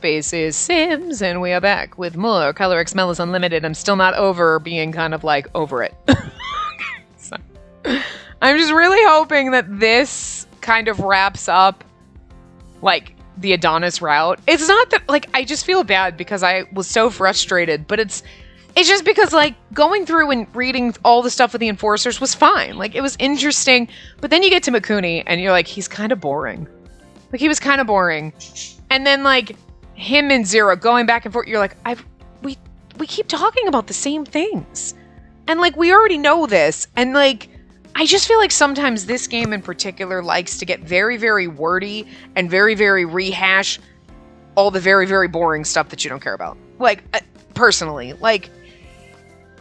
Spacey Sims, and we are back with more Color X Malice Unlimited. I'm still not over being kind of like over it. So, I'm just really hoping that this kind of wraps up like the Adonis route. It's not that like I just feel bad because I was so frustrated, but it's just because like going through and reading all the stuff with the enforcers was fine. Like it was interesting, but then you get to Mikuni and you're like, he's kind of boring. Like he was kind of boring. And then like him and Zero going back and forth, you're like, we keep talking about the same things. And like we already know this. And like I just feel like sometimes this game in particular likes to get very, very wordy and very, very rehash all the very, very boring stuff that you don't care about. Like, personally, like,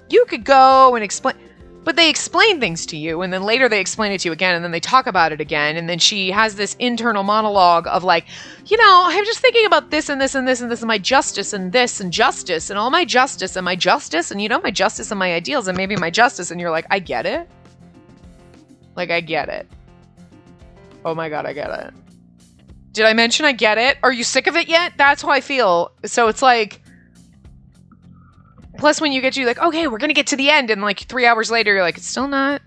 you could go and explain, but they explain things to you, and then later they explain it to you again, and then they talk about it again, and then she has this internal monologue of like, you know, I'm just thinking about this and this and this and this and my justice and this and justice and all my justice and my justice and, you know, my justice and my ideals and maybe my justice, and you're like, I get it. Like, I get it. Oh my god, I get it. Did I mention I get it? Are you sick of it yet? That's how I feel. So it's like... Plus when you get to like, okay, we're gonna get to the end, and like 3 hours later, you're like, it's still not...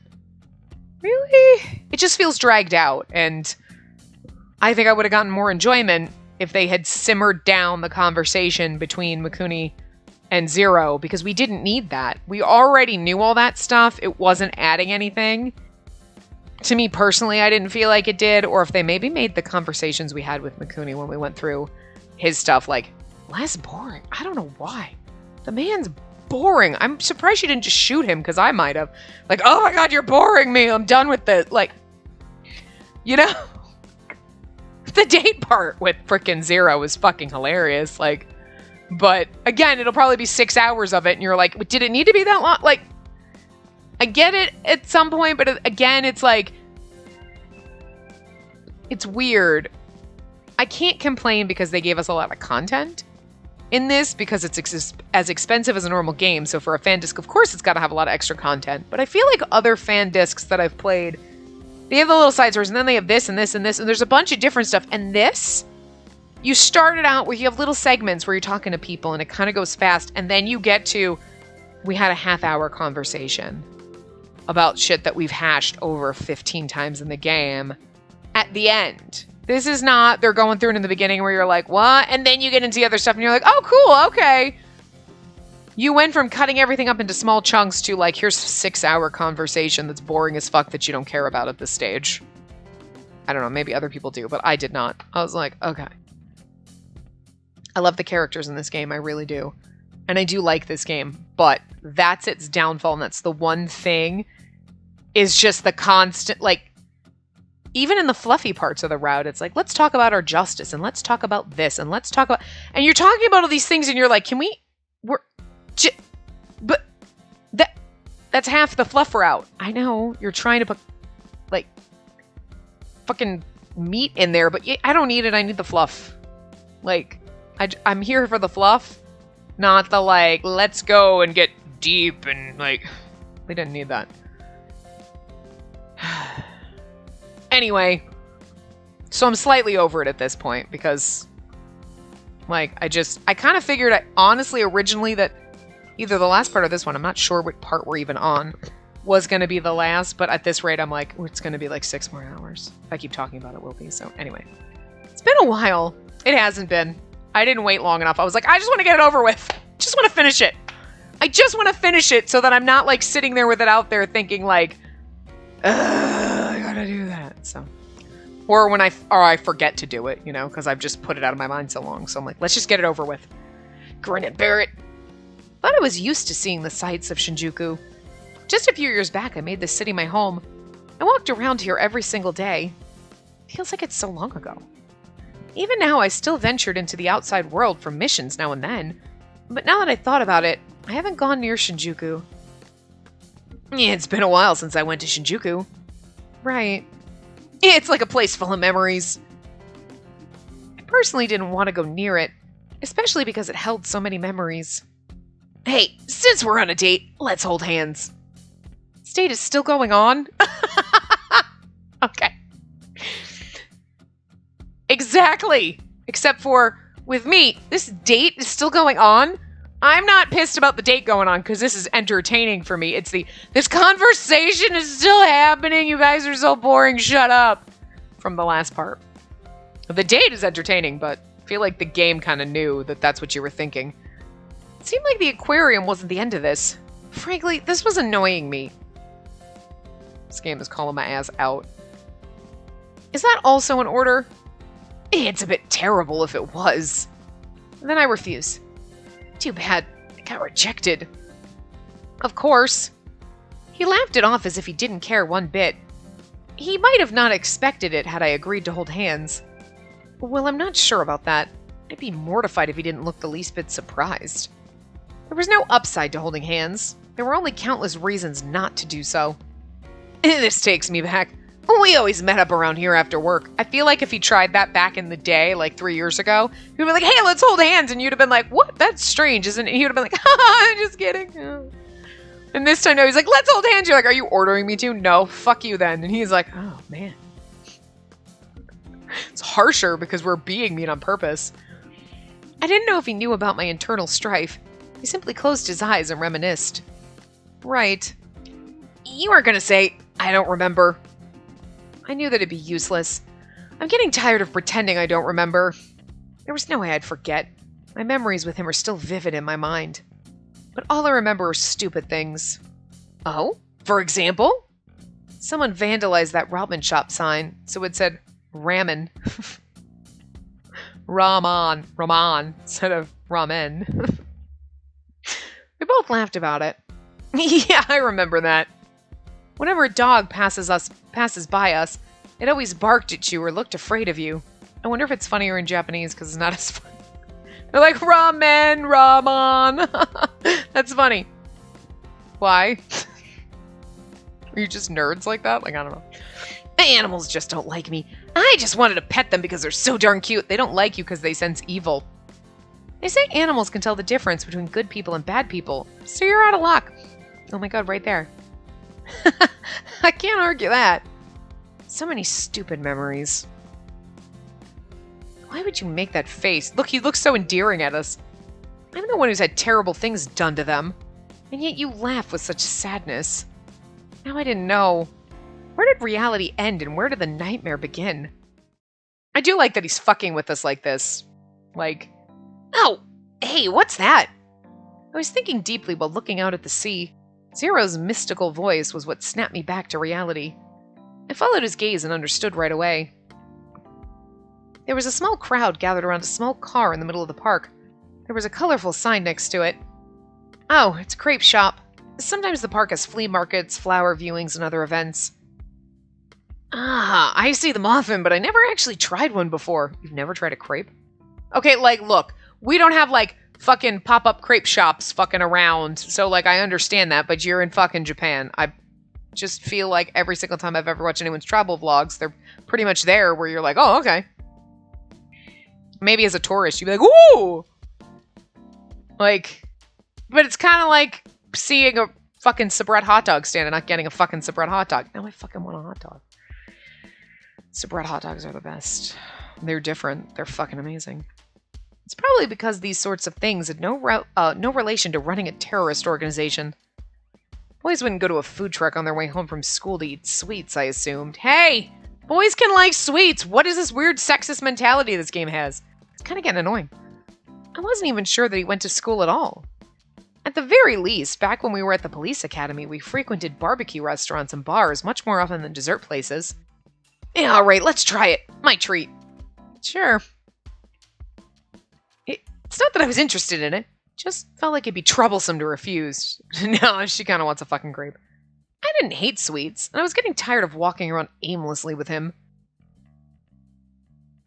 Really? It just feels dragged out, and... I think I would have gotten more enjoyment if they had simmered down the conversation between Mikuni and Zero, because we didn't need that. We already knew all that stuff. It wasn't adding anything. To me personally, I didn't feel like it did, or if they maybe made the conversations we had with Mikuni when we went through his stuff, like, less boring. I don't know why. The man's boring. I'm surprised you didn't just shoot him, because I might have. Like, oh my god, you're boring me. I'm done with this. Like, you know? The date part with frickin' Zero was fucking hilarious. Like, but again, it'll probably be 6 hours of it, and you're like, did it need to be that long? Like, I get it at some point, but again, it's like, it's weird. I can't complain because they gave us a lot of content in this because it's as expensive as a normal game. So for a fan disc, of course, it's got to have a lot of extra content. But I feel like other fan discs that I've played, they have the little side stories, and then they have this and this and this, and there's a bunch of different stuff. And this, you start it out where you have little segments where you're talking to people, and it kind of goes fast, and then you get to, we had a half-hour conversation about shit that we've hashed over 15 times in the game at the end. This is not, they're going through it in the beginning where you're like, what? And then you get into the other stuff and you're like, oh, cool, okay. You went from cutting everything up into small chunks to like, here's a 6-hour conversation that's boring as fuck that you don't care about at this stage. I don't know, maybe other people do, but I did not. I was like, okay. I love the characters in this game, I really do. And I do like this game, but that's its downfall, and that's the one thing, is just the constant, like, even in the fluffy parts of the route, it's like, let's talk about our justice, and let's talk about this, and let's talk about, and you're talking about all these things, and you're like, but that's half the fluff route. I know, you're trying to put, like, fucking meat in there, but I don't need it, I need the fluff. Like, I'm here for the fluff. Not the, like, let's go and get deep and, like, we didn't need that. Anyway, so I'm slightly over it at this point because, like, I kind of figured, honestly, originally that either the last part or this one, I'm not sure what part we're even on, was going to be the last, but at this rate, I'm like, it's going to be like 6 more hours. If I keep talking about it, it will be. So, anyway. It's been a while. It hasn't been. I didn't wait long enough. I was like, I just want to get it over with. Just want to finish it. I just want to finish it so that I'm not like sitting there with it out there thinking like, I gotta do that. So, or when I forget to do it, you know, because I've just put it out of my mind so long. So I'm like, let's just get it over with. Grin and bear it. Thought I was used to seeing the sights of Shinjuku. Just a few years back, I made this city my home. I walked around here every single day. Feels like it's so long ago. Even now, I still ventured into the outside world for missions now and then. But now that I thought about it, I haven't gone near Shinjuku. Yeah, it's been a while since I went to Shinjuku. Right. It's like a place full of memories. I personally didn't want to go near it, especially because it held so many memories. Hey, since we're on a date, let's hold hands. This date is still going on? Okay. Exactly. Except for with me. This date is still going on. I'm not pissed about the date going on because this is entertaining for me. It's this conversation is still happening. You guys are so boring. Shut up. From the last part. The date is entertaining, but I feel like the game kind of knew that that's what you were thinking. It seemed like the aquarium wasn't the end of this. Frankly, this was annoying me. This game is calling my ass out. Is that also an order? It's a bit terrible if it was. Then I refuse. Too bad. I got rejected. Of course. He laughed it off as if he didn't care one bit. He might have not expected it had I agreed to hold hands. Well, I'm not sure about that. I'd be mortified if he didn't look the least bit surprised. There was no upside to holding hands. There were only countless reasons not to do so. This takes me back. We always met up around here after work. I feel like if he tried that back in the day, like 3 years ago, he'd be like, hey, let's hold hands. And you'd have been like, what? That's strange, isn't it? And he would have been like, I'm just kidding. And this time, no, he's like, let's hold hands. You're like, are you ordering me to? No, fuck you then. And he's like, oh, man. It's harsher because we're being mean on purpose. I didn't know if he knew about my internal strife. He simply closed his eyes and reminisced. Right. You are going to say, I don't remember. I knew that it'd be useless. I'm getting tired of pretending I don't remember. There was no way I'd forget. My memories with him are still vivid in my mind. But all I remember are stupid things. Oh? For example? Someone vandalized that ramen shop sign, so it said ramen. Ramen, instead of ramen. We both laughed about it. Yeah, I remember that. Whenever a dog passes by us, it always barked at you or looked afraid of you. I wonder if it's funnier in Japanese because it's not as funny. They're like, ramen. That's funny. Why? Are you just nerds like that? Like, I don't know. The animals just don't like me. I just wanted to pet them because they're so darn cute. They don't like you because they sense evil. They say animals can tell the difference between good people and bad people, so you're out of luck. Oh my god, right there. I can't argue that. So many stupid memories. Why would you make that face? Look, he looks so endearing at us. I'm the one who's had terrible things done to them. And yet you laugh with such sadness. Now I didn't know. Where did reality end and where did the nightmare begin? I do like that he's fucking with us like this. Like, oh, hey, what's that? I was thinking deeply while looking out at the sea. Zero's mystical voice was what snapped me back to reality. I followed his gaze and understood right away. There was a small crowd gathered around a small car in the middle of the park. There was a colorful sign next to it. Oh, it's a crepe shop. Sometimes the park has flea markets, flower viewings, and other events. Ah, I see them often, but I never actually tried one before. You've never tried a crepe? Okay, like, look, we don't have, like, fucking pop-up crepe shops fucking around, so, like, I understand that, but you're in fucking Japan. I just feel like every single time I've ever watched anyone's travel vlogs, they're pretty much there where you're like, oh, okay. Maybe as a tourist, you'd be like, ooh! Like, but it's kind of like seeing a fucking Sabret hot dog stand and not getting a fucking Sabret hot dog. Now I fucking want a hot dog. Sabret hot dogs are the best. They're different. They're fucking amazing. It's probably because these sorts of things had no relation to running a terrorist organization. Boys wouldn't go to a food truck on their way home from school to eat sweets, I assumed. Hey! Boys can like sweets! What is this weird sexist mentality this game has? It's kind of getting annoying. I wasn't even sure that he went to school at all. At the very least, back when we were at the police academy, we frequented barbecue restaurants and bars much more often than dessert places. Yeah, alright, let's try it. My treat. Sure. It's not that I was interested in it. Just felt like it'd be troublesome to refuse. No, she kind of wants a fucking grape. I didn't hate sweets, and I was getting tired of walking around aimlessly with him.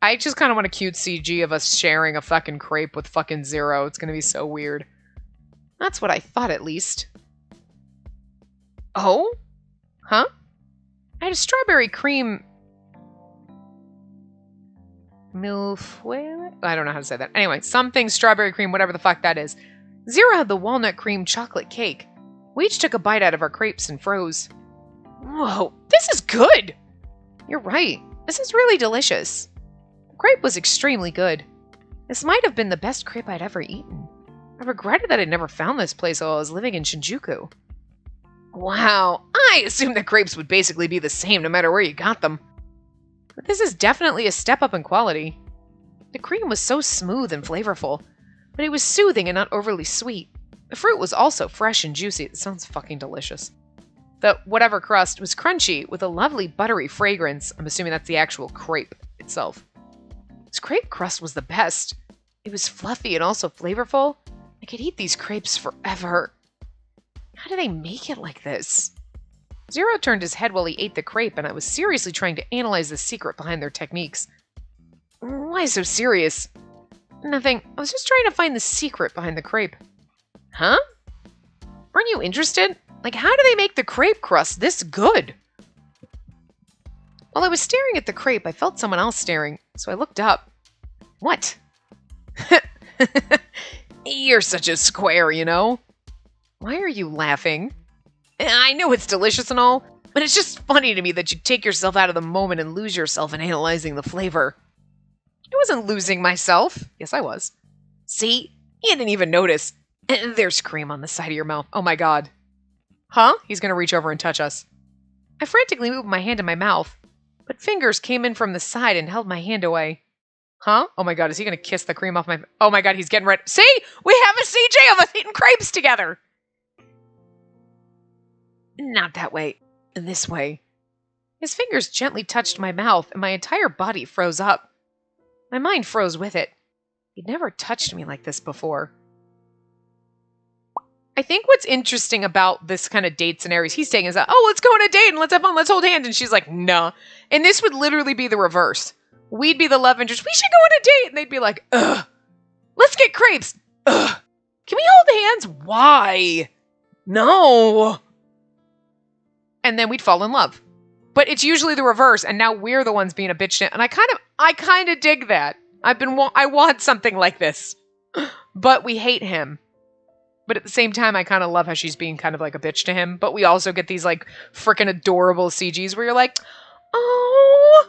I just kind of want a cute CG of us sharing a fucking crepe with fucking Zero. It's gonna be so weird. That's what I thought, at least. Oh? Huh? I had a strawberry cream... Milfoil? I don't know how to say that. Anyway, something strawberry cream, whatever the fuck that is. Zero had the walnut cream chocolate cake. We each took a bite out of our crepes and froze. Whoa, this is good! You're right. This is really delicious. The crepe was extremely good. This might have been the best crepe I'd ever eaten. I regretted that I'd never found this place while I was living in Shinjuku. Wow, I assumed that crepes would basically be the same no matter where you got them. But this is definitely a step up in quality. The cream was so smooth and flavorful, but it was soothing and not overly sweet. The fruit was also fresh and juicy. It sounds fucking delicious. The whatever crust was crunchy with a lovely buttery fragrance. I'm assuming that's the actual crepe itself. This crepe crust was the best. It was fluffy and also flavorful. I could eat these crepes forever. How do they make it like this? Zero turned his head while he ate the crepe, and I was seriously trying to analyze the secret behind their techniques. Why so serious? Nothing. I was just trying to find the secret behind the crepe. Huh? Aren't you interested? Like, how do they make the crepe crust this good? While I was staring at the crepe, I felt someone else staring, so I looked up. What? You're such a square, you know? Why are you laughing? I know it's delicious and all, but it's just funny to me that you take yourself out of the moment and lose yourself in analyzing the flavor. I wasn't losing myself. Yes, I was. See? You didn't even notice. There's cream on the side of your mouth. Oh my god. Huh? He's gonna reach over and touch us. I frantically moved my hand in my mouth, but fingers came in from the side and held my hand away. Huh? Oh my god, is he gonna kiss the cream off my... Oh my god, he's getting ready. See? We have a CJ of us eating crepes together! Not that way. This way. His fingers gently touched my mouth, and my entire body froze up. My mind froze with it. He'd never touched me like this before. I think what's interesting about this kind of date scenarios he's saying is that, oh, let's go on a date and let's have fun, let's hold hands. And she's like, nah. And this would literally be the reverse. We'd be the love interest. We should go on a date. And they'd be like, ugh. Let's get crepes. Ugh. Can we hold hands? Why? No. And then we'd fall in love. But it's usually the reverse, and now we're the ones being a bitch. And I kind of dig that. I want something like this. But we hate him. But at the same time, I kind of love how she's being kind of like a bitch to him. But we also get these like freaking adorable CGs where you're like, oh,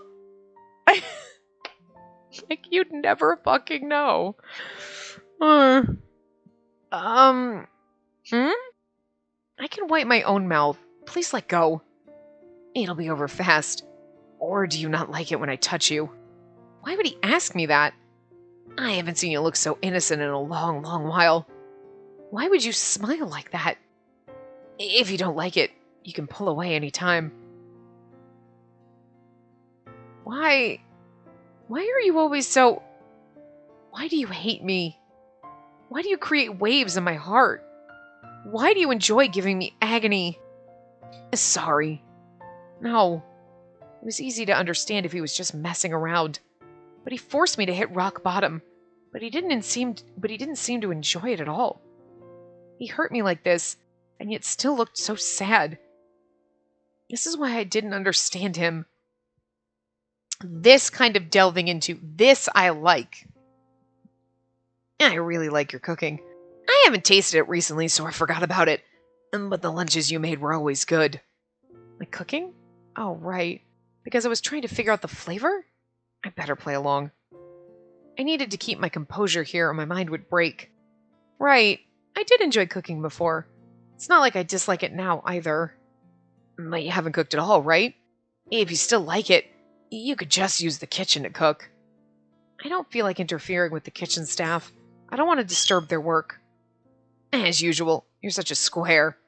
like you'd never fucking know. I can wipe my own mouth. Please let go. It'll be over fast. Or do you not like it when I touch you? Why would he ask me that? I haven't seen you look so innocent in a long, long while. Why would you smile like that? If you don't like it, you can pull away any time. Why are you always so... Why do you hate me? Why do you create waves in my heart? Why do you enjoy giving me agony? Sorry. No. It was easy to understand if he was just messing around. But he forced me to hit rock bottom. But he didn't seem to enjoy it at all. He hurt me like this, and yet still looked so sad. This is why I didn't understand him. This kind of delving into this I like. I really like your cooking. I haven't tasted it recently, so I forgot about it. But the lunches you made were always good. My cooking? Oh, right. Because I was trying to figure out the flavor? I better play along. I needed to keep my composure here or my mind would break. Right. I did enjoy cooking before. It's not like I dislike it now, either. But you haven't cooked at all, right? If you still like it, you could just use the kitchen to cook. I don't feel like interfering with the kitchen staff. I don't want to disturb their work. As usual, you're such a square.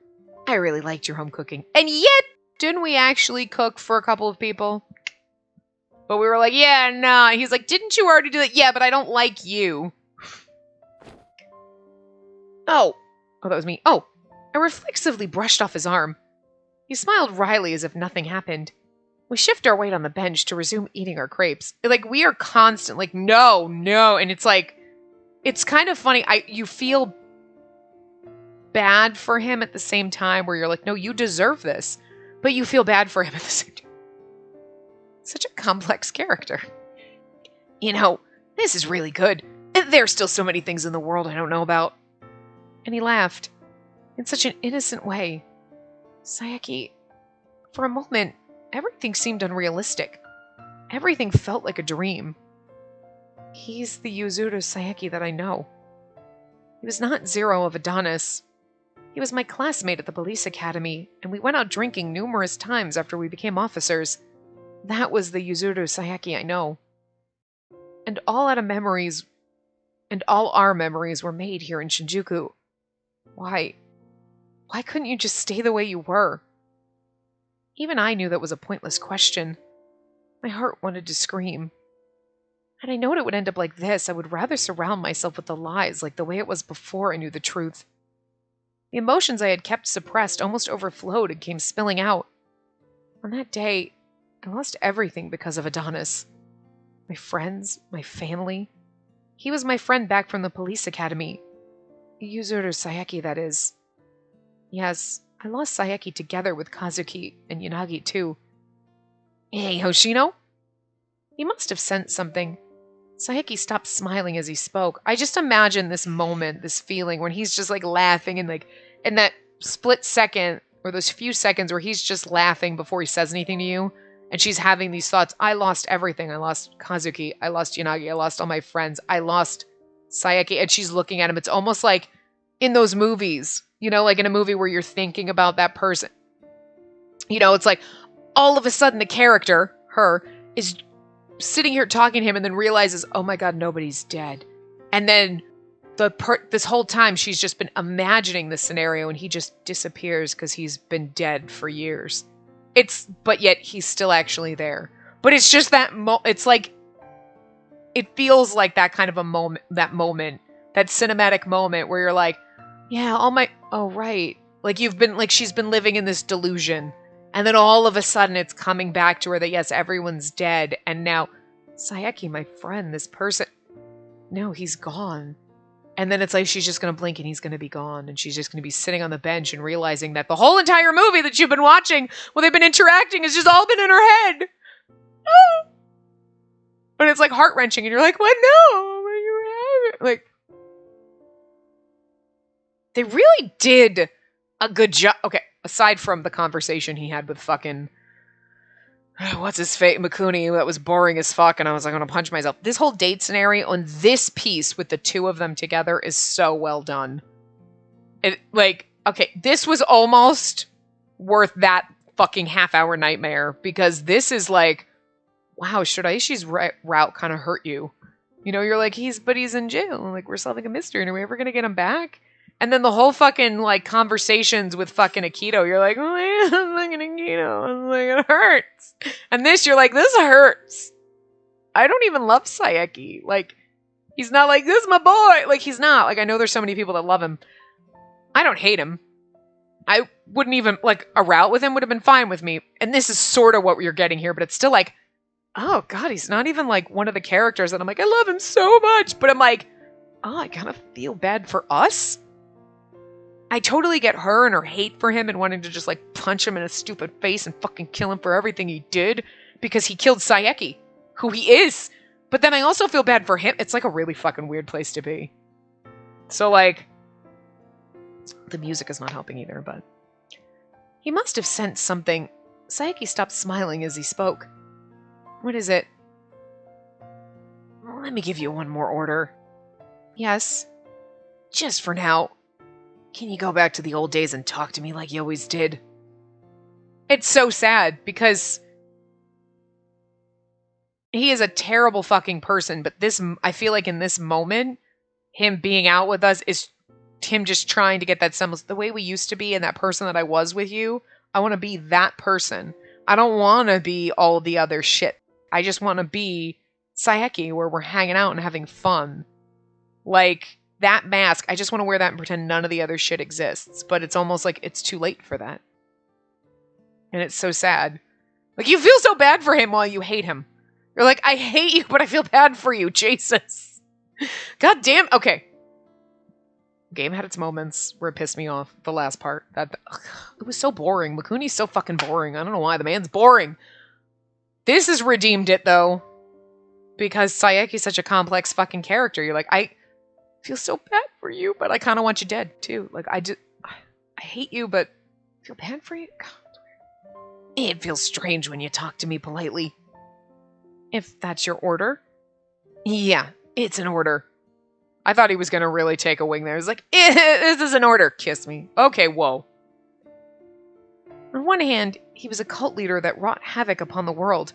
I really liked your home cooking. And yet, didn't we actually cook for a couple of people? But we were like, yeah, nah. He's like, didn't you already do that? Yeah, but I don't like you. Oh, that was me. Oh, I reflexively brushed off his arm. He smiled wryly as if nothing happened. We shift our weight on the bench to resume eating our crepes. Like, we are constant, like, no. And it's like, it's kind of funny. You feel bad for him at the same time where you're like, no, you deserve this. But you feel bad for him at the same time. Such a complex character. You know, this is really good. There's still so many things in the world I don't know about. And he laughed in such an innocent way. Saeki, for a moment, everything seemed unrealistic. Everything felt like a dream. He's the Yuzuru Saeki that I know. He was not Zero of Adonis. He was my classmate at the police academy, and we went out drinking numerous times after we became officers. That was the Yuzuru Saeki I know. And all our memories were made here in Shinjuku. Why couldn't you just stay the way you were? Even I knew that was a pointless question. My heart wanted to scream. Had I known it would end up like this, I would rather surround myself with the lies like the way it was before I knew the truth. The emotions I had kept suppressed almost overflowed and came spilling out. On that day, I lost everything because of Adonis. My friends, my family. He was my friend back from the police academy. Yuzuru Saeki, that is. Yes, I lost Saeki together with Kazuki and Yanagi too. Hey, Hoshino? He must have sensed something. Saeki stopped smiling as he spoke. I just imagine this moment, this feeling, when he's just like laughing and like in that split second or those few seconds where he's just laughing before he says anything to you. And she's having these thoughts. I lost everything. I lost Kazuki. I lost Yanagi. I lost all my friends. I lost Saeki. And she's looking at him. It's almost like in those movies, you know, like in a movie where you're thinking about that person. You know, it's like all of a sudden the character, her, is sitting here talking to him and then realizes, oh my God, nobody's dead. And then this whole time she's just been imagining this scenario and he just disappears because he's been dead for years. But yet he's still actually there. But it's just that it's like, it feels like that kind of a moment, that cinematic moment where you're like, yeah, oh right. Like she's been living in this delusion. And then all of a sudden it's coming back to her that yes, everyone's dead. And now, Saeki, my friend, this person, no, he's gone. And then it's like she's just going to blink and he's going to be gone. And she's just going to be sitting on the bench and realizing that the whole entire movie that you've been watching, while they've been interacting, has just all been in her head. But it's like heart-wrenching. And you're like, what? No. Like, they really did a good job. Okay, aside from the conversation he had with fucking, what's his face, Mikuni, that was boring as fuck, and I was like, I'm gonna punch myself. This whole date scenario on this piece with the two of them together is so well done. This was almost worth that fucking half-hour nightmare, because this is like, wow, Shiraishi's route kind of hurt you. You know, you're like, he's in jail, like, we're solving a mystery, and are we ever gonna get him back? And then the whole fucking, like, conversations with fucking Akito, you're like, oh yeah, fucking Akito. Like, it hurts. And this, you're like, this hurts. I don't even love Saeki. Like, he's not like, this is my boy. Like, he's not. Like, I know there's so many people that love him. I don't hate him. I wouldn't even, like, a route with him would have been fine with me. And this is sort of what you're getting here, but it's still like, oh, God, he's not even, like, one of the characters that I'm like, I love him so much. But I'm like, oh, I kind of feel bad for us. I totally get her and her hate for him and wanting to just like punch him in his stupid face and fucking kill him for everything he did because he killed Saeki, who he is. But then I also feel bad for him. It's like a really fucking weird place to be. So like, the music is not helping either, but he must have sensed something. Saeki stopped smiling as he spoke. What is it? Let me give you one more order. Yes. Just for now. Can you go back to the old days and talk to me like you always did? It's so sad because he is a terrible fucking person, but I feel like in this moment, him being out with us is him just trying to get that semblance. The way we used to be and that person that I was with you, I want to be that person. I don't want to be all the other shit. I just want to be Saeki where we're hanging out and having fun. Like, that mask, I just want to wear that and pretend none of the other shit exists. But it's almost like it's too late for that. And it's so sad. Like, you feel so bad for him while you hate him. You're like, I hate you, but I feel bad for you, Jesus. God damn. Okay. Game had its moments where it pissed me off. The last part. It was so boring. Mikuni's so fucking boring. I don't know why. The man's boring. This has redeemed it, though. Because Saeki's such a complex fucking character. You're like, I feel so bad for you, but I kind of want you dead, too. Like, I hate you, but I feel bad for you? God, it feels strange when you talk to me politely. If that's your order. Yeah, It's an order. I thought he was going to really take a wing there. He was like, this is an order. Kiss me. Okay, whoa. On one hand, he was a cult leader that wrought havoc upon the world.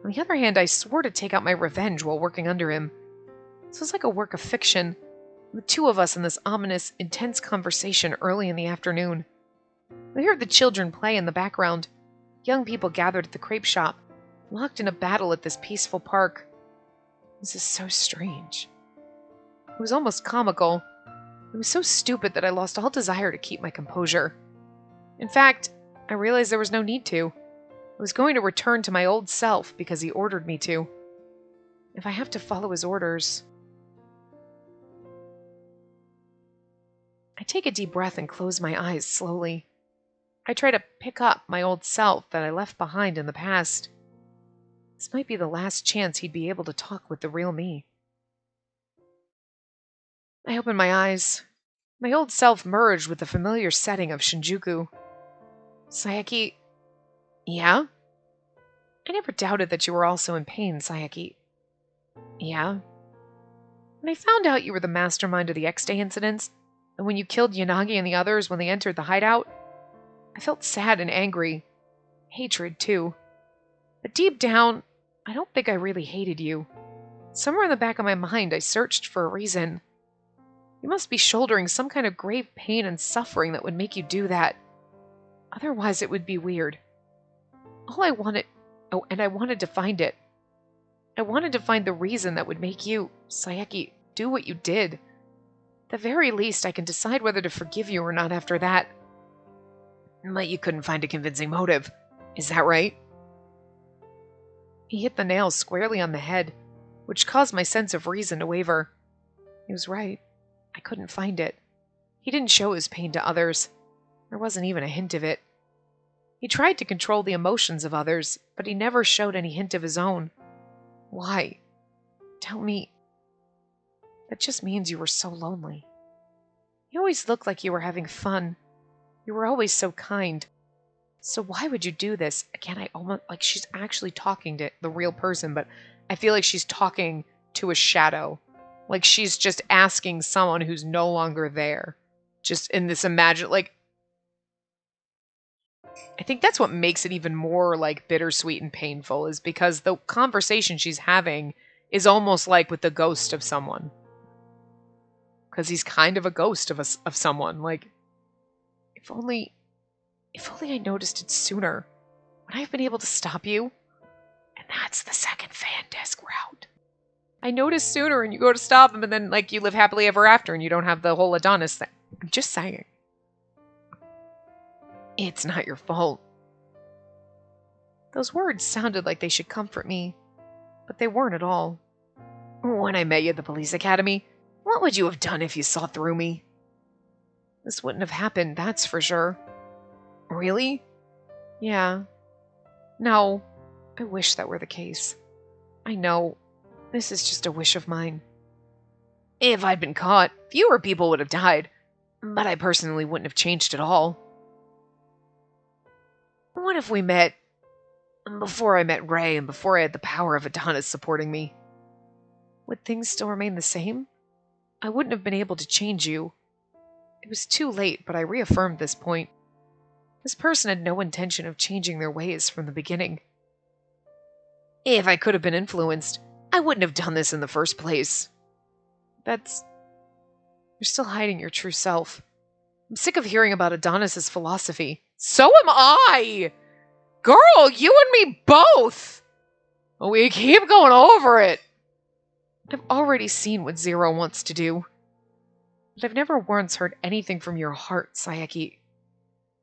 On the other hand, I swore to take out my revenge while working under him. This was like a work of fiction, the two of us in this ominous, intense conversation early in the afternoon. We heard the children play in the background. Young people gathered at the crepe shop, locked in a battle at this peaceful park. This is so strange. It was almost comical. It was so stupid that I lost all desire to keep my composure. In fact, I realized there was no need to. I was going to return to my old self because he ordered me to. If I have to follow his orders... I take a deep breath and close my eyes slowly. I try to pick up my old self that I left behind in the past. This might be the last chance he'd be able to talk with the real me. I open my eyes. My old self merged with the familiar setting of Shinjuku. Saeki... Yeah? I never doubted that you were also in pain, Saeki. Yeah? When I found out you were the mastermind of the X-Day incidents, and when you killed Yanagi and the others when they entered the hideout, I felt sad and angry. Hatred, too. But deep down, I don't think I really hated you. Somewhere in the back of my mind, I searched for a reason. You must be shouldering some kind of grave pain and suffering that would make you do that. Otherwise, it would be weird. All I wanted... Oh, and I wanted to find it. I wanted to find the reason that would make you, Saeki, do what you did. At the very least, I can decide whether to forgive you or not after that. But you couldn't find a convincing motive. Is that right? He hit the nail squarely on the head, which caused my sense of reason to waver. He was right. I couldn't find it. He didn't show his pain to others. There wasn't even a hint of it. He tried to control the emotions of others, but he never showed any hint of his own. Why? Tell me. That just means you were so lonely. You always looked like you were having fun. You were always so kind. So why would you do this? Again, I almost like she's actually talking to the real person, but I feel like she's talking to a shadow. Like she's just asking someone who's no longer there. Just in this like, I think that's what makes it even more like bittersweet and painful, is because the conversation she's having is almost like with the ghost of someone. Because he's kind of a ghost of someone. Like, if only I noticed it sooner, would I have been able to stop you? And that's the second fan desk route. I noticed sooner and you go to stop him and then, like, you live happily ever after and you don't have the whole Adonis thing. I'm just saying. It's not your fault. Those words sounded like they should comfort me, but they weren't at all. When I met you at the police academy, what would you have done if you saw through me? This wouldn't have happened, that's for sure. Really? Yeah. No, I wish that were the case. I know. This is just a wish of mine. If I'd been caught, fewer people would have died, but I personally wouldn't have changed at all. What if we met before I met Ray and before I had the power of Adonis supporting me? Would things still remain the same? I wouldn't have been able to change you. It was too late, but I reaffirmed this point. This person had no intention of changing their ways from the beginning. If I could have been influenced, I wouldn't have done this in the first place. You're still hiding your true self. I'm sick of hearing about Adonis's philosophy. So am I! Girl, you and me both! We keep going over it. I've already seen what Zero wants to do. But I've never once heard anything from your heart, Saeki.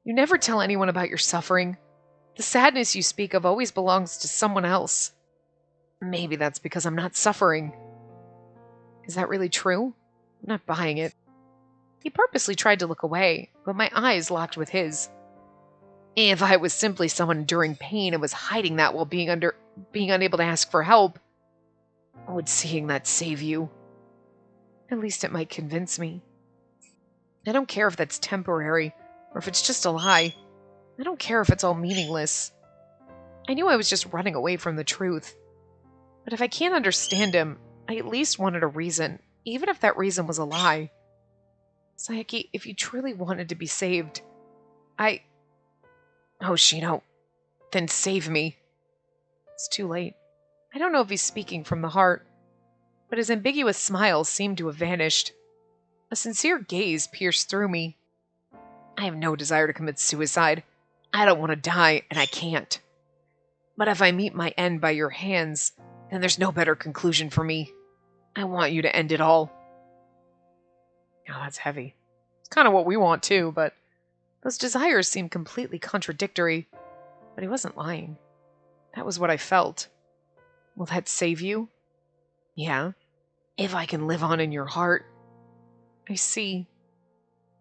You never tell anyone about your suffering. The sadness you speak of always belongs to someone else. Maybe that's because I'm not suffering. Is that really true? I'm not buying it. He purposely tried to look away, but my eyes locked with his. If I was simply someone enduring pain and was hiding that while being unable to ask for help, would seeing that save you? At least it might convince me. I don't care if that's temporary, or if it's just a lie. I don't care if it's all meaningless. I knew I was just running away from the truth. But if I can't understand him, I at least wanted a reason, even if that reason was a lie. Saeki, if you truly wanted to be saved, Hoshino, then save me. It's too late. I don't know if he's speaking from the heart, but his ambiguous smile seemed to have vanished. A sincere gaze pierced through me. I have no desire to commit suicide. I don't want to die, and I can't. But if I meet my end by your hands, then there's no better conclusion for me. I want you to end it all. Oh, that's heavy. It's kind of what we want too, but those desires seemed completely contradictory. But he wasn't lying. That was what I felt. Will that save you? Yeah. If I can live on in your heart. I see.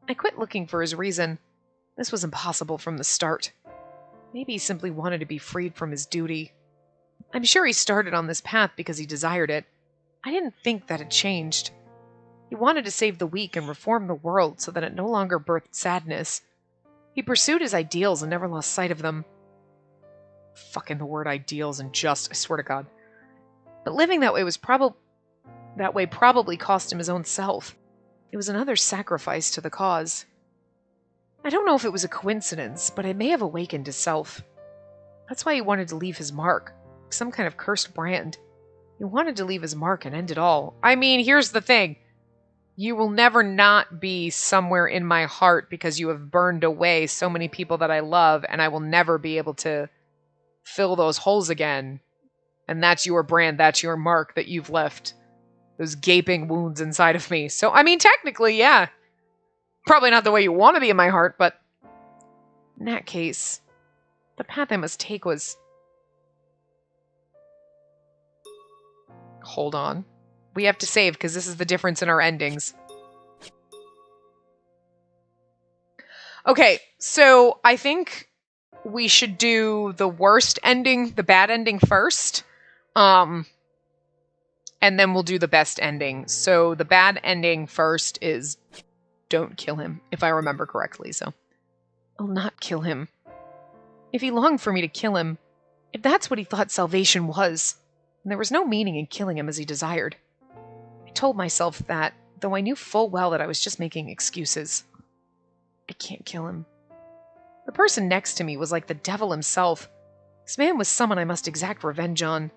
I quit looking for his reason. This was impossible from the start. Maybe he simply wanted to be freed from his duty. I'm sure he started on this path because he desired it. I didn't think that had changed. He wanted to save the weak and reform the world so that it no longer birthed sadness. He pursued his ideals and never lost sight of them. Fucking the word ideals and just, I swear to God. But living that way probably cost him his own self. It was another sacrifice to the cause. I don't know if it was a coincidence, but it may have awakened his self. That's why he wanted to leave his mark, some kind of cursed brand. He wanted to leave his mark and end it all. I mean, here's the thing. You will never not be somewhere in my heart because you have burned away so many people that I love, and I will never be able to fill those holes again. And that's your brand, that's your mark that you've left. Those gaping wounds inside of me. So, I mean, technically, yeah. Probably not the way you want to be in my heart, but in that case, the path I must take was... Hold on. We have to save, because this is the difference in our endings. Okay, so I think we should do the worst ending, the bad ending first. And then we'll do the best ending. So the bad ending first is don't kill him, if I remember correctly. So I'll not kill him. If he longed for me to kill him, if that's what he thought salvation was, then there was no meaning in killing him as he desired. I told myself that, though I knew full well that I was just making excuses. I can't kill him. The person next to me was like the devil himself. This man was someone I must exact revenge on.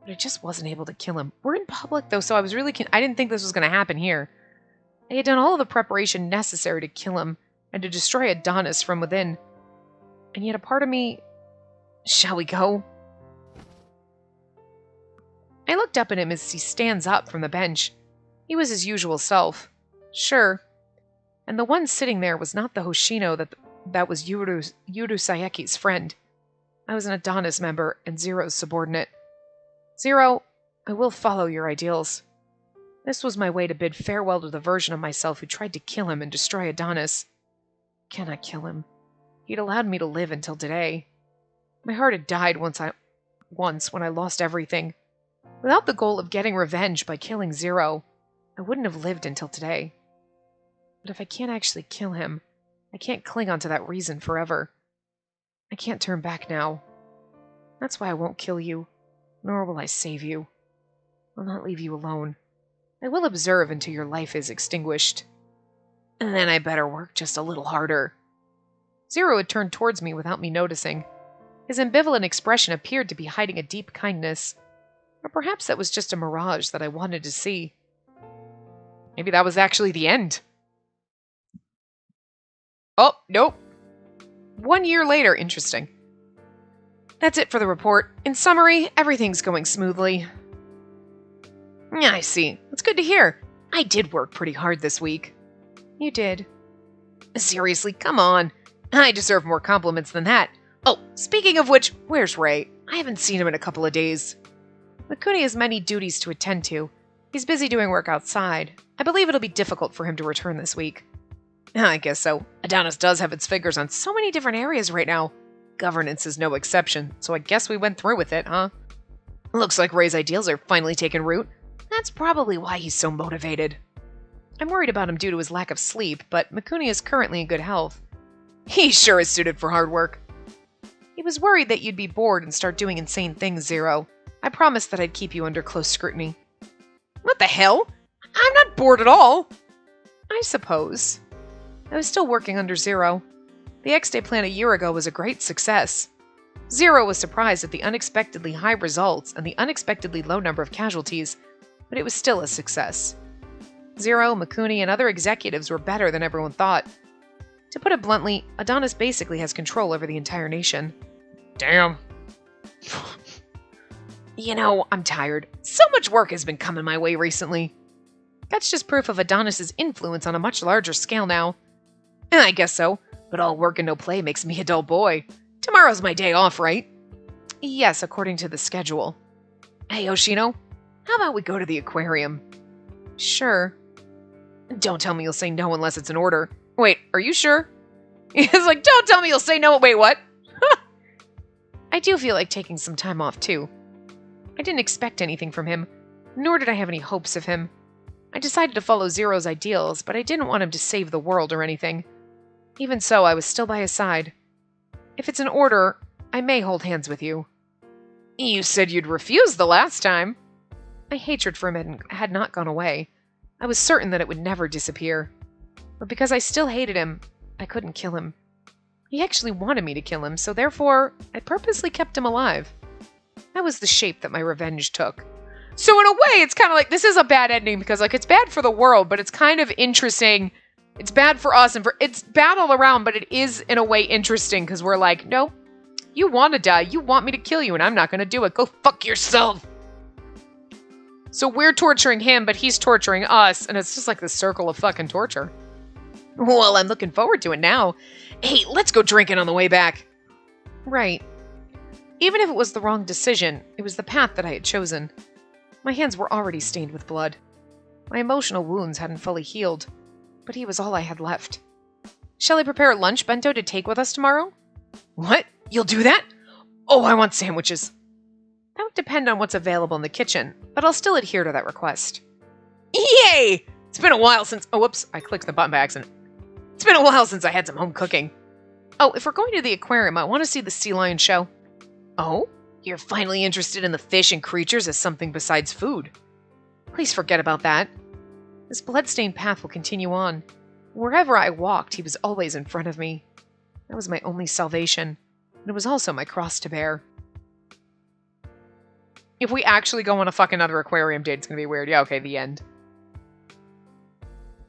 But I just wasn't able to kill him. We're in public, though, so I was really... I didn't think this was going to happen here. I had done all of the preparation necessary to kill him and to destroy Adonis from within. And yet a part of me... Shall we go? I looked up at him as he stands up from the bench. He was his usual self. Sure. And the one sitting there was not the Hoshino that was Yuru Saeki's friend. I was an Adonis member and Zero's subordinate. Zero, I will follow your ideals. This was my way to bid farewell to the version of myself who tried to kill him and destroy Adonis. I cannot kill him. He'd allowed me to live until today. My heart had died once when I lost everything. Without the goal of getting revenge by killing Zero, I wouldn't have lived until today. But if I can't actually kill him, I can't cling onto that reason forever. I can't turn back now. That's why I won't kill you. Nor will I save you. I'll not leave you alone. I will observe until your life is extinguished. And then I better work just a little harder. Zero had turned towards me without me noticing. His ambivalent expression appeared to be hiding a deep kindness. Or perhaps that was just a mirage that I wanted to see. Maybe that was actually the end. Oh, nope. 1 year later, interesting. That's it for the report. In summary, everything's going smoothly. Yeah, I see. That's good to hear. I did work pretty hard this week. You did. Seriously, come on. I deserve more compliments than that. Oh, speaking of which, where's Ray? I haven't seen him in a couple of days. Mikuni has many duties to attend to. He's busy doing work outside. I believe it'll be difficult for him to return this week. I guess so. Adonis does have its fingers on so many different areas right now. Governance is no exception, so I guess we went through with it, huh? Looks like Ray's ideals are finally taking root. That's probably why he's so motivated. I'm worried about him due to his lack of sleep, but Mikuni is currently in good health. He sure is suited for hard work. He was worried that you'd be bored and start doing insane things, Zero. I promised that I'd keep you under close scrutiny. What the hell? I'm not bored at all. I suppose. I was still working under Zero. The X-Day plan a year ago was a great success. Zero was surprised at the unexpectedly high results and the unexpectedly low number of casualties, but it was still a success. Zero, Mikuni, and other executives were better than everyone thought. To put it bluntly, Adonis basically has control over the entire nation. Damn. You know, I'm tired. So much work has been coming my way recently. That's just proof of Adonis's influence on a much larger scale now. I guess so, but all work and no play makes me a dull boy. Tomorrow's my day off, right? Yes, according to the schedule. Hey, Yoshino, how about we go to the aquarium? Sure. Don't tell me you'll say no unless it's an order. Wait, are you sure? He's like, don't tell me you'll say no. Wait, what? I do feel like taking some time off, too. I didn't expect anything from him, nor did I have any hopes of him. I decided to follow Zero's ideals, but I didn't want him to save the world or anything. Even so, I was still by his side. If it's an order, I may hold hands with you. You said you'd refuse the last time. My hatred for him had not gone away. I was certain that it would never disappear. But because I still hated him, I couldn't kill him. He actually wanted me to kill him, so therefore, I purposely kept him alive. That was the shape that my revenge took. So in a way, it's kind of like, this is a bad ending because, like, it's bad for the world, but it's kind of interesting. It's bad for us, and it's bad all around, but it is, in a way, interesting because we're like, no, you want to die. You want me to kill you, and I'm not going to do it. Go fuck yourself. So we're torturing him, but he's torturing us, and it's just like the circle of fucking torture. Well, I'm looking forward to it now. Hey, let's go drinking on the way back. Right. Even if it was the wrong decision, it was the path that I had chosen. My hands were already stained with blood. My emotional wounds hadn't fully healed, but he was all I had left. Shall I prepare a lunch bento to take with us tomorrow? What? You'll do that? Oh, I want sandwiches. That would depend on what's available in the kitchen, but I'll still adhere to that request. Yay! It's been a while since... Oh, whoops. I clicked the button by accident. It's been a while since I had some home cooking. Oh, if we're going to the aquarium, I want to see the sea lion show. Oh? You're finally interested in the fish and creatures as something besides food. Please forget about that. This blood-stained path will continue on. Wherever I walked, he was always in front of me. That was my only salvation, and it was also my cross to bear. If we actually go on a fucking other aquarium date, it's gonna be weird. Yeah, okay, the end.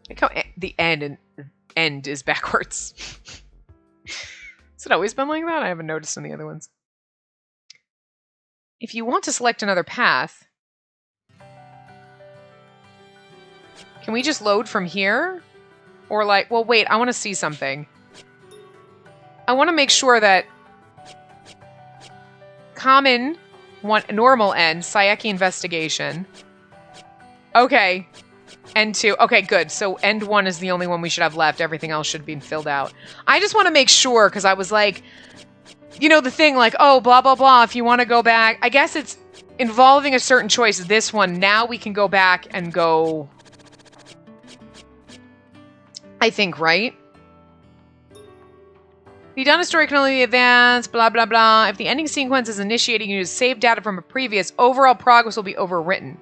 Like how the end is backwards. Has it always been like that? I haven't noticed in the other ones. If you want to select another path, can we just load from here? Or like, well, wait, I want to see something. I want to make sure that common, normal end, Saeki investigation. Okay. End 2. Okay, good. So end 1 is the only one we should have left. Everything else should be filled out. I just want to make sure, because I was like, you know, the thing like, oh, blah, blah, blah, if you want to go back. I guess it's involving a certain choice. This one, now we can go back and go... I think, right? The Adonis story can only be advanced, blah, blah, blah. If the ending sequence is initiating, you use save data from a previous, overall progress will be overwritten.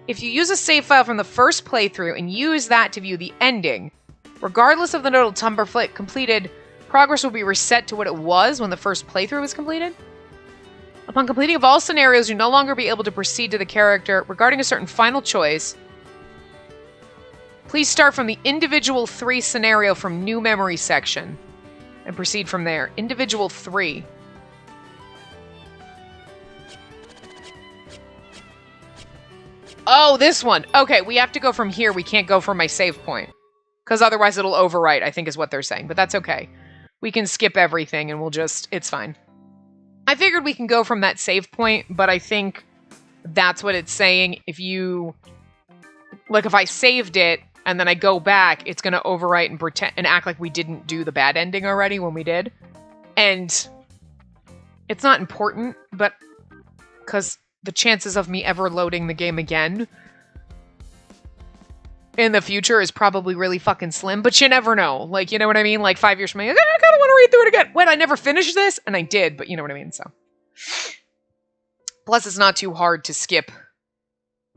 If you use a save file from the first playthrough and use that to view the ending, regardless of the total number completed, progress will be reset to what it was when the first playthrough was completed. Upon completing of all scenarios, you'll no longer be able to proceed to the character regarding a certain final choice. Please start from the individual 3 scenario from new memory section and proceed from there. Individual 3. Oh, this one. Okay, we have to go from here. We can't go from my save point. Because otherwise it'll overwrite, I think is what they're saying. But that's okay. We can skip everything and we'll just... It's fine. I figured we can go from that save point, but I think that's what it's saying. If you... Like, if I saved it and then I go back, it's going to overwrite and pretend and act like we didn't do the bad ending already when we did. And it's not important, but... Because the chances of me ever loading the game again in the future is probably really fucking slim, but you never know. Like, you know what I mean? Like 5 years from now, I kind of want to read through it again. Wait, I never finished this? And I did, but you know what I mean, so. Plus, it's not too hard to skip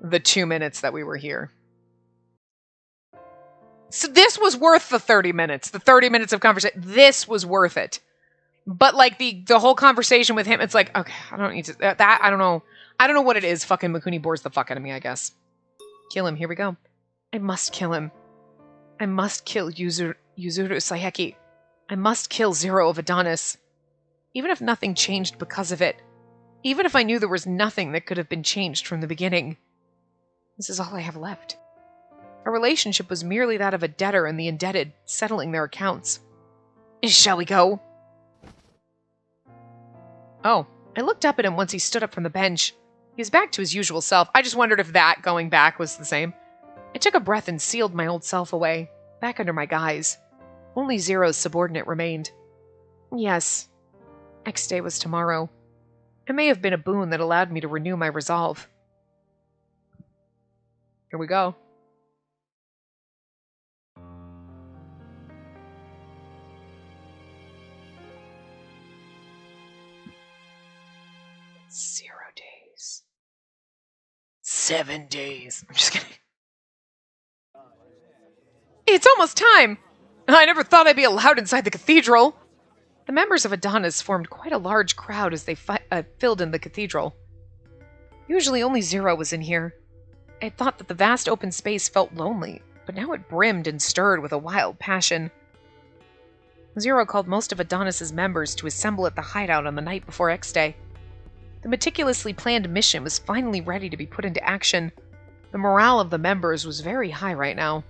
the 2 minutes that we were here. So this was worth the 30 minutes. The 30 minutes of conversation. This was worth it. But like the whole conversation with him, it's like, okay, I don't need to, I don't know. I don't know what it is. Fucking Mikuni bores the fuck out of me, I guess. Kill him. Here we go. I must kill him. I must kill Yuzuru Saeki. I must kill Zero of Adonis. Even if nothing changed because of it. Even if I knew there was nothing that could have been changed from the beginning. This is all I have left. Our relationship was merely that of a debtor and the indebted, settling their accounts. Shall we go? Oh, I looked up at him once he stood up from the bench. He was back to his usual self. I just wondered if that, going back, was the same. I took a breath and sealed my old self away, back under my guise. Only Zero's subordinate remained. Yes, X day was tomorrow. It may have been a boon that allowed me to renew my resolve. Here we go. days. 7 days. I'm just kidding. It's almost time! I never thought I'd be allowed inside the cathedral. The members of Adonis formed quite a large crowd as they filled in the cathedral. Usually only Zero was in here. I had thought that the vast open space felt lonely, but now it brimmed and stirred with a wild passion. Zero called most of Adonis's members to assemble at the hideout on the night before X-Day. The meticulously planned mission was finally ready to be put into action. The morale of the members was very high right now.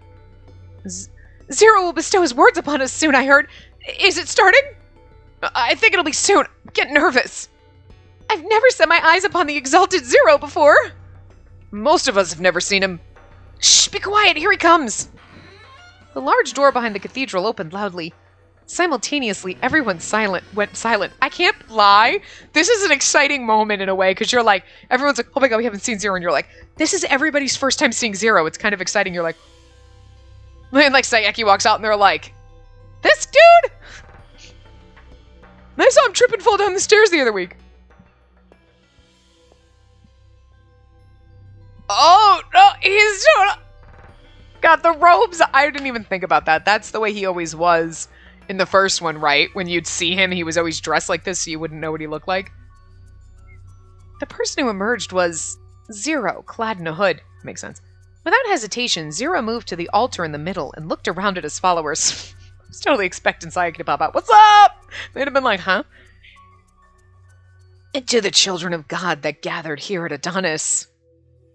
Zero will bestow his words upon us soon, I heard. Is it starting? I think it'll be soon. Get nervous. I've never set my eyes upon the exalted Zero before. Most of us have never seen him. Shh, be quiet, here he comes. The large door behind the cathedral opened loudly. Simultaneously, everyone went silent. I can't lie. This is an exciting moment in a way, because you're like, everyone's like, oh my god, we haven't seen Zero, and you're like, this is everybody's first time seeing Zero. It's kind of exciting. You're like, and like Saeki walks out and they're like, this dude? I saw him trip and fall down the stairs the other week. Oh, no, he's got the robes. I didn't even think about that. That's the way he always was in the first one, right? When you'd see him, he was always dressed like this so you wouldn't know what he looked like. The person who emerged was Zero, clad in a hood. Makes sense. Without hesitation, Zero moved to the altar in the middle and looked around at his followers. I was totally expecting Saeki to pop out. What's up? They'd have been like, huh? And to the children of God that gathered here at Adonis.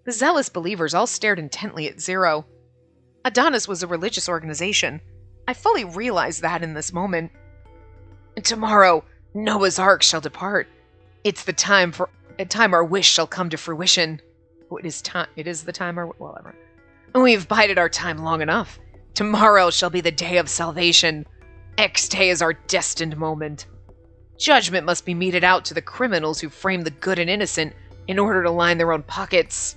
The zealous believers all stared intently at Zero. Adonis was a religious organization. I fully realized that in this moment. And tomorrow, Noah's Ark shall depart. It's the time our wish shall come to fruition. Oh, it is the time our... Whatever. We've bided our time long enough. Tomorrow shall be the day of salvation. X-Day is our destined moment. Judgment must be meted out to the criminals who frame the good and innocent in order to line their own pockets.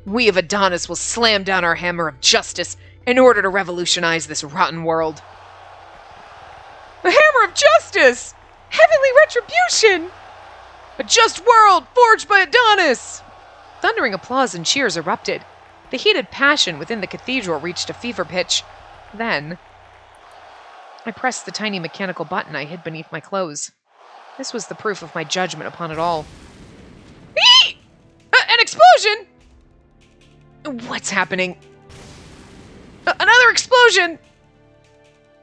We of Adonis will slam down our hammer of justice in order to revolutionize this rotten world. The hammer of justice! Heavenly retribution! A just world forged by Adonis! Thundering applause and cheers erupted. The heated passion within the cathedral reached a fever pitch. Then, I pressed the tiny mechanical button I hid beneath my clothes. This was the proof of my judgment upon it all. Eee! An explosion! What's happening? Another explosion!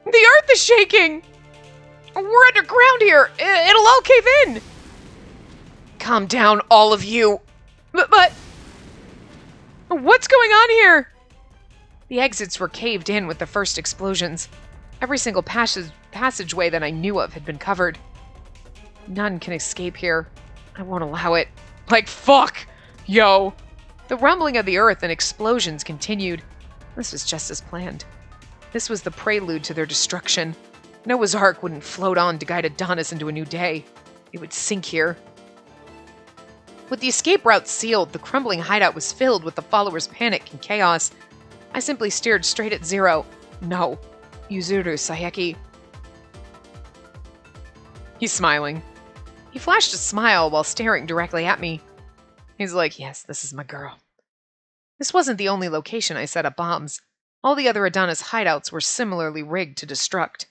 The earth is shaking! We're underground here! It'll all cave in! Calm down, all of you! But... What's going on here? The exits were caved in with the first explosions. Every single passageway that I knew of had been covered. None can escape here. I won't allow it. Like, fuck! Yo! The rumbling of the earth and explosions continued. This was just as planned. This was the prelude to their destruction. Noah's Ark wouldn't float on to guide Adonis into a new day. It would sink here. With the escape route sealed, the crumbling hideout was filled with the followers' panic and chaos. I simply stared straight at Zero. No. Yuzuru Saeki. He's smiling. He flashed a smile while staring directly at me. He's like, yes, this is my girl. This wasn't the only location I set up bombs. All the other Adonis hideouts were similarly rigged to destruct.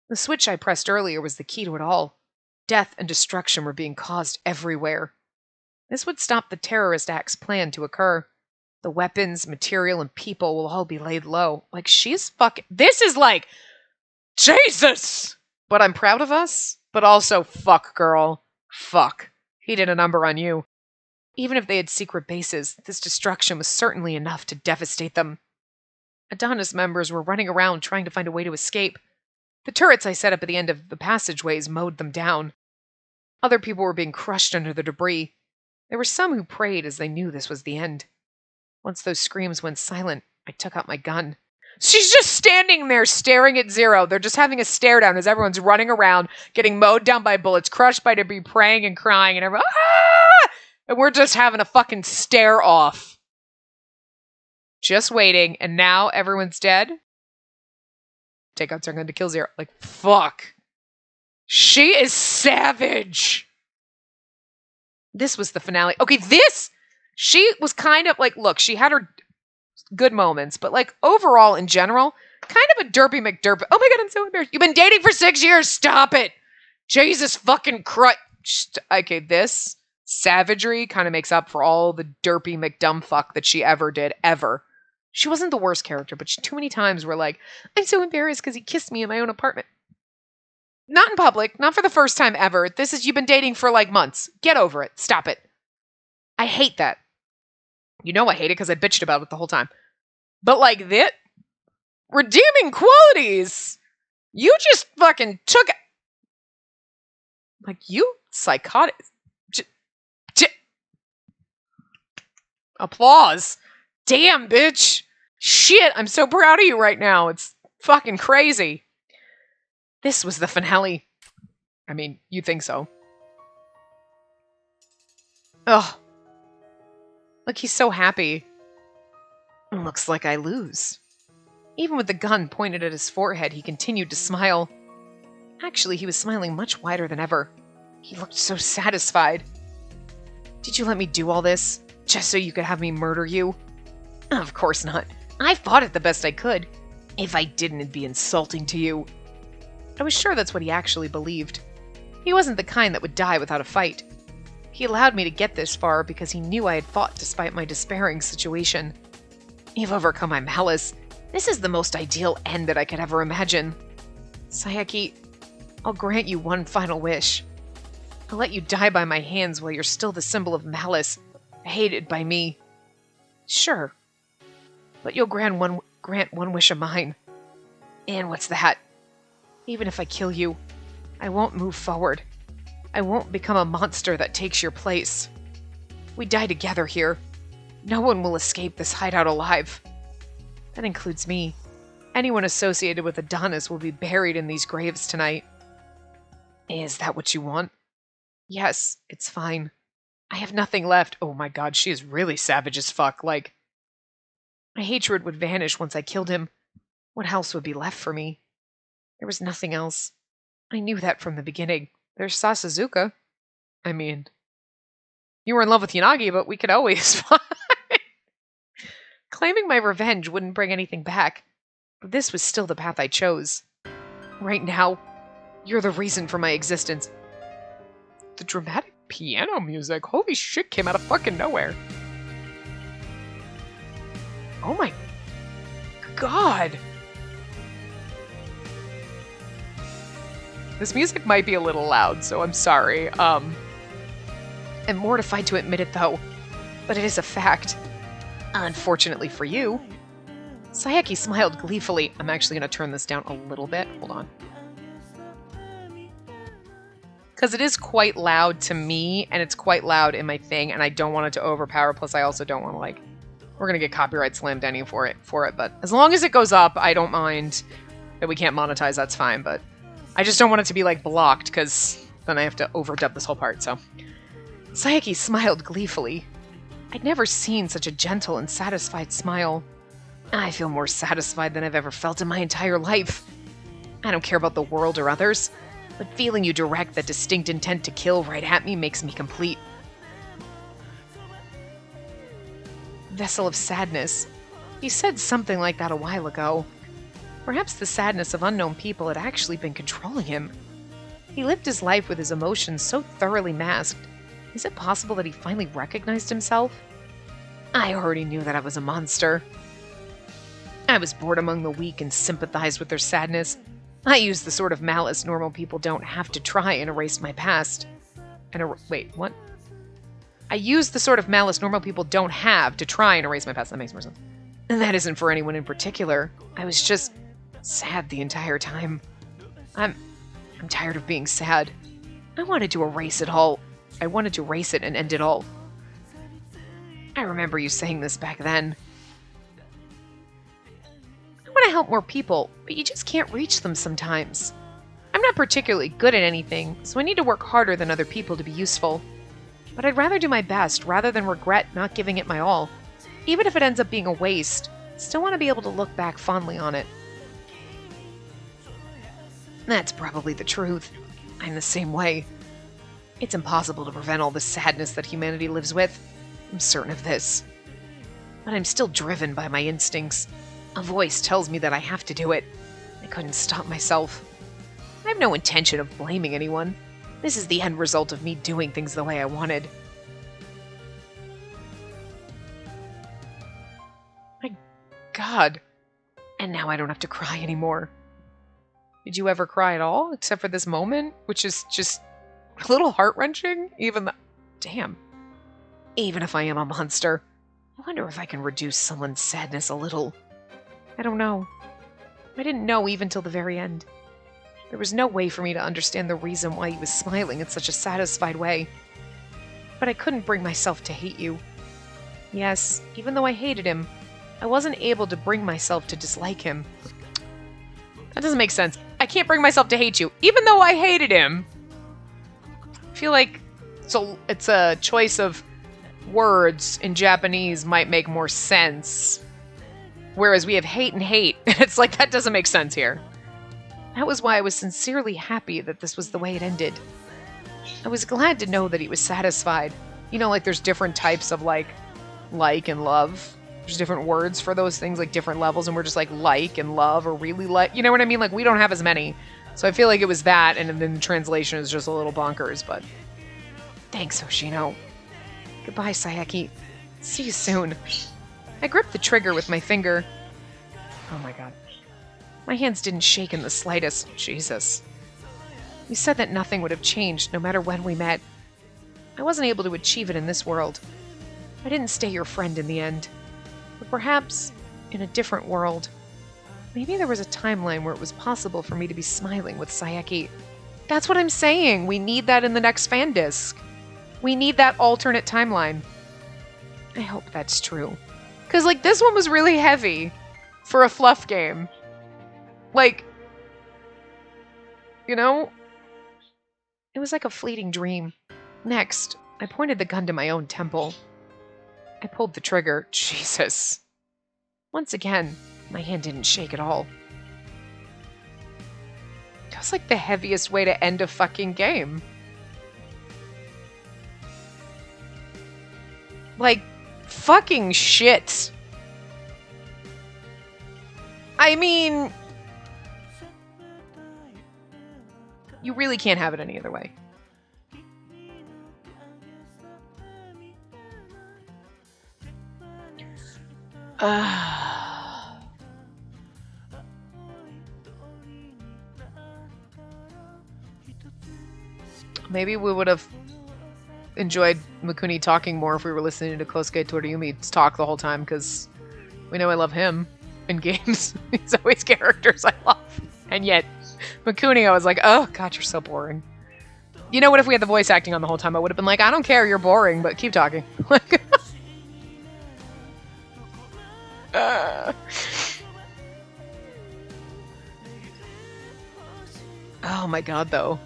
The switch I pressed earlier was the key to it all. Death and destruction were being caused everywhere. This would stop the terrorist act's plan to occur. The weapons, material, and people will all be laid low. Like, she's fucking... This is like... Jesus! But I'm proud of us. But also, fuck, girl. Fuck. He did a number on you. Even if they had secret bases, this destruction was certainly enough to devastate them. Adonis members were running around trying to find a way to escape. The turrets I set up at the end of the passageways mowed them down. Other people were being crushed under the debris. There were some who prayed as they knew this was the end. Once those screams went silent, I took out my gun. She's just standing there staring at Zero. They're just having a stare down as everyone's running around, getting mowed down by bullets, crushed by debris, praying and crying, and everyone, ah! And we're just having a fucking stare off. Just waiting, and now everyone's dead. Take out gun to kill Zero. Like, fuck. She is savage. This was the finale. Okay, she was kind of like, look, she had her good moments, but like overall in general, kind of a derpy McDerp. Oh my god, I'm so embarrassed. You've been dating for 6 years. Stop it. Jesus fucking Christ. Okay, this savagery kind of makes up for all the derpy McDumbfuck that she ever did, ever. She wasn't the worst character, but too many times we're like, I'm so embarrassed because he kissed me in my own apartment. Not in public, not for the first time ever. You've been dating for like months. Get over it. Stop it. I hate that. You know I hate it because I bitched about it the whole time. But like that, redeeming qualities. You just fucking took it. Like, you psychotic. Applause. Damn, bitch. Shit, I'm so proud of you right now. It's fucking crazy. This was the finale. I mean, you think so. Ugh. Look, he's so happy. Looks like I lose. Even with the gun pointed at his forehead, he continued to smile. Actually, he was smiling much wider than ever. He looked so satisfied. Did you let me do all this? Just so you could have me murder you? Of course not. I fought it the best I could. If I didn't, it'd be insulting to you. I was sure that's what he actually believed. He wasn't the kind that would die without a fight. He allowed me to get this far because he knew I had fought despite my despairing situation. You've overcome my malice. This is the most ideal end that I could ever imagine. Saeki, I'll grant you one final wish. I'll let you die by my hands while you're still the symbol of malice, hated by me. Sure. But you'll grant one wish of mine. And what's that? Even if I kill you, I won't move forward. I won't become a monster that takes your place. We die together here. No one will escape this hideout alive. That includes me. Anyone associated with Adonis will be buried in these graves tonight. Is that what you want? Yes, it's fine. I have nothing left. Oh my god, she is really savage as fuck. Like, my hatred would vanish once I killed him. What else would be left for me? There was nothing else. I knew that from the beginning. There's Sasazuka. I mean, you were in love with Yanagi, but we could always find. Claiming my revenge wouldn't bring anything back, but this was still the path I chose. Right now, you're the reason for my existence. The dramatic piano music, holy shit, came out of fucking nowhere. Oh my god. This music might be a little loud, so I'm sorry. I'm mortified to admit it, though, but it is a fact. Unfortunately for you. Saeki smiled gleefully. I'm actually going to turn this down a little bit. Hold on. Because it is quite loud to me, and it's quite loud in my thing, and I don't want it to overpower. Plus, I also don't want to, like... We're going to get copyright slammed any for it, but as long as it goes up, I don't mind that we can't monetize. That's fine, but I just don't want it to be, like, blocked, because then I have to overdub this whole part, so... Saeki smiled gleefully. I'd never seen such a gentle and satisfied smile. I feel more satisfied than I've ever felt in my entire life. I don't care about the world or others, but feeling you direct that distinct intent to kill right at me makes me complete. vessel of sadness. He said something like that a while ago. Perhaps the sadness of unknown people had actually been controlling him. He lived his life with his emotions so thoroughly masked. Is it possible that he finally recognized himself? I already knew that I was a monster. I was born among the weak and sympathized with their sadness. I used the sort of malice normal people don't have to try and erase my past. Wait, what? I used the sort of malice normal people don't have to try and erase my past. That makes more sense. And that isn't for anyone in particular. I was just sad the entire time. I'm tired of being sad. I wanted to erase it all. I wanted to erase it and end it all. I remember you saying this back then. I want to help more people, but you just can't reach them sometimes. I'm not particularly good at anything, so I need to work harder than other people to be useful. But I'd rather do my best rather than regret not giving it my all. Even if it ends up being a waste, I still want to be able to look back fondly on it. That's probably the truth. I'm the same way. It's impossible to prevent all the sadness that humanity lives with. I'm certain of this. But I'm still driven by my instincts. A voice tells me that I have to do it. I couldn't stop myself. I have no intention of blaming anyone. This is the end result of me doing things the way I wanted. My God. And now I don't have to cry anymore. Did you ever cry at all, except for this moment? Which is just a little heart-wrenching? Damn. Even if I am a monster, I wonder if I can reduce someone's sadness a little. I don't know. I didn't know even till the very end. There was no way for me to understand the reason why he was smiling in such a satisfied way. But I couldn't bring myself to hate you. Yes, even though I hated him, I wasn't able to bring myself to dislike him. That doesn't make sense. I can't bring myself to hate you, even though I hated him. I feel like it's a choice of words in Japanese might make more sense. Whereas we have hate and hate. It's like, that doesn't make sense here. That was why I was sincerely happy that this was the way it ended. I was glad to know that he was satisfied. You know, like there's different types of like and love. There's different words for those things, like different levels, and we're just like and love or really like, you know what I mean? Like we don't have as many. So I feel like it was that, and then the translation is just a little bonkers, but thanks, Hoshino. Goodbye, Saeki. See you soon. I gripped the trigger with my finger. Oh my God. My hands didn't shake in the slightest. Jesus. You said that nothing would have changed no matter when we met. I wasn't able to achieve it in this world. I didn't stay your friend in the end. But perhaps in a different world. Maybe there was a timeline where it was possible for me to be smiling with Saeki. That's what I'm saying. We need that in the next fan disc. We need that alternate timeline. I hope that's true. Because, like, this one was really heavy for a fluff game. Like, you know? It was like a fleeting dream. Next, I pointed the gun to my own temple. I pulled the trigger. Jesus. Once again, my hand didn't shake at all. It was like the heaviest way to end a fucking game. Like, fucking shit. I mean, you really can't have it any other way. Maybe we would have enjoyed Mikuni talking more if we were listening to Kosuke Toriumi's talk the whole time, because we know I love him in games. He's always characters I love. And yet, Mikuni, I was like, oh, God, you're so boring. You know what, if we had the voice acting on the whole time, I would have been like, I don't care, you're boring, but keep talking. Oh my God, though.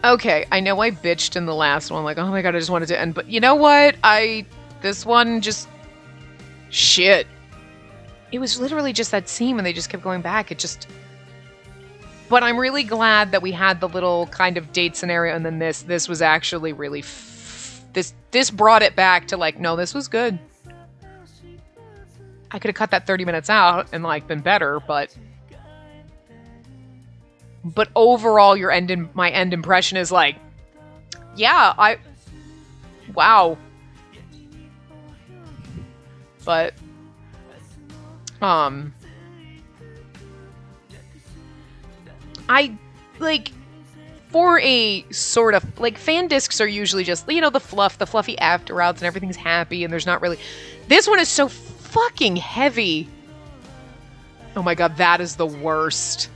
Okay, I know I bitched in the last one, like, oh my God, I just wanted to end, but you know what? This one just, shit. It was literally just that scene and they just kept going back. But I'm really glad that we had the little kind of date scenario, and then this was actually really, this brought it back to like, no, this was good. I could have cut that 30 minutes out and, like, been better, but overall, my end impression is like, yeah, wow. But, I, like, for a sort of, like, fan discs are usually just, you know, the fluffy afterouts and everything's happy and there's not really, this one is so fucking heavy. Oh my god, that is the worst.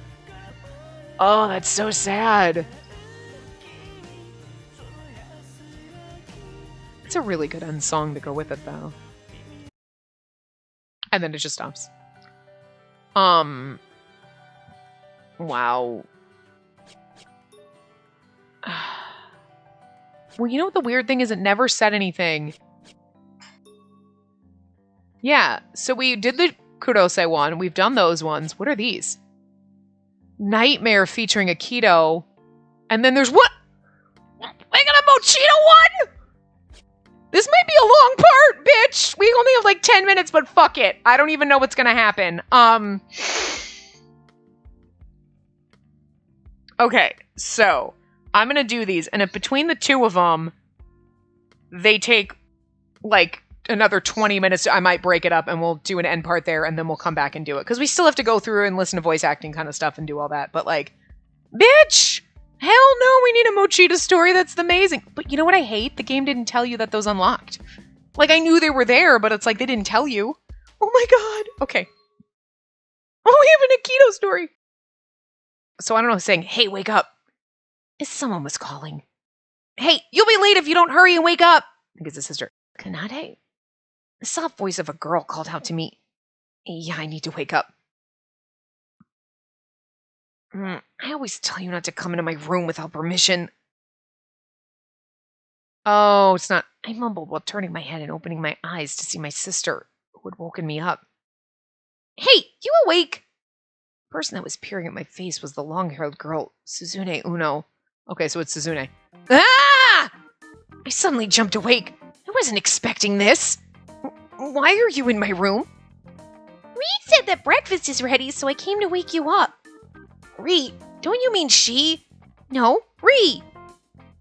Oh, that's so sad. It's a really good end song to go with it, though. And then it just stops. Wow. Well, you know what the weird thing is? It never said anything. Yeah, so we did the Kurose one. We've done those ones. What are these? Nightmare featuring Akito. And then there's what? We got a Machida one? This might be a long part, bitch! We only have like 10 minutes, but fuck it. I don't even know what's gonna happen. Okay, so I'm gonna do these, and if between the two of them, they take like another 20 minutes, I might break it up and we'll do an end part there and then we'll come back and do it. Because we still have to go through and listen to voice acting kind of stuff and do all that. But like, bitch! Hell no, we need a Machida story. That's amazing. But you know what I hate? The game didn't tell you that those unlocked. Like, I knew they were there, but it's like they didn't tell you. Oh my god. Okay. Oh, we have an Akito story. So I don't know, saying, hey, wake up. Someone was calling. Hey, you'll be late if you don't hurry and wake up. I think it's his sister. Kanade? The soft voice of a girl called out to me. Yeah, I need to wake up. I always tell you not to come into my room without permission. Oh, it's not. I mumbled while turning my head and opening my eyes to see my sister, who had woken me up. Hey, you awake? The person that was peering at my face was the long-haired girl, Suzune Uno. Okay, so it's Suzune. Ah! I suddenly jumped awake. I wasn't expecting this. Why are you in my room? Reed said that breakfast is ready, so I came to wake you up. Reed? Don't you mean she? No, Reed.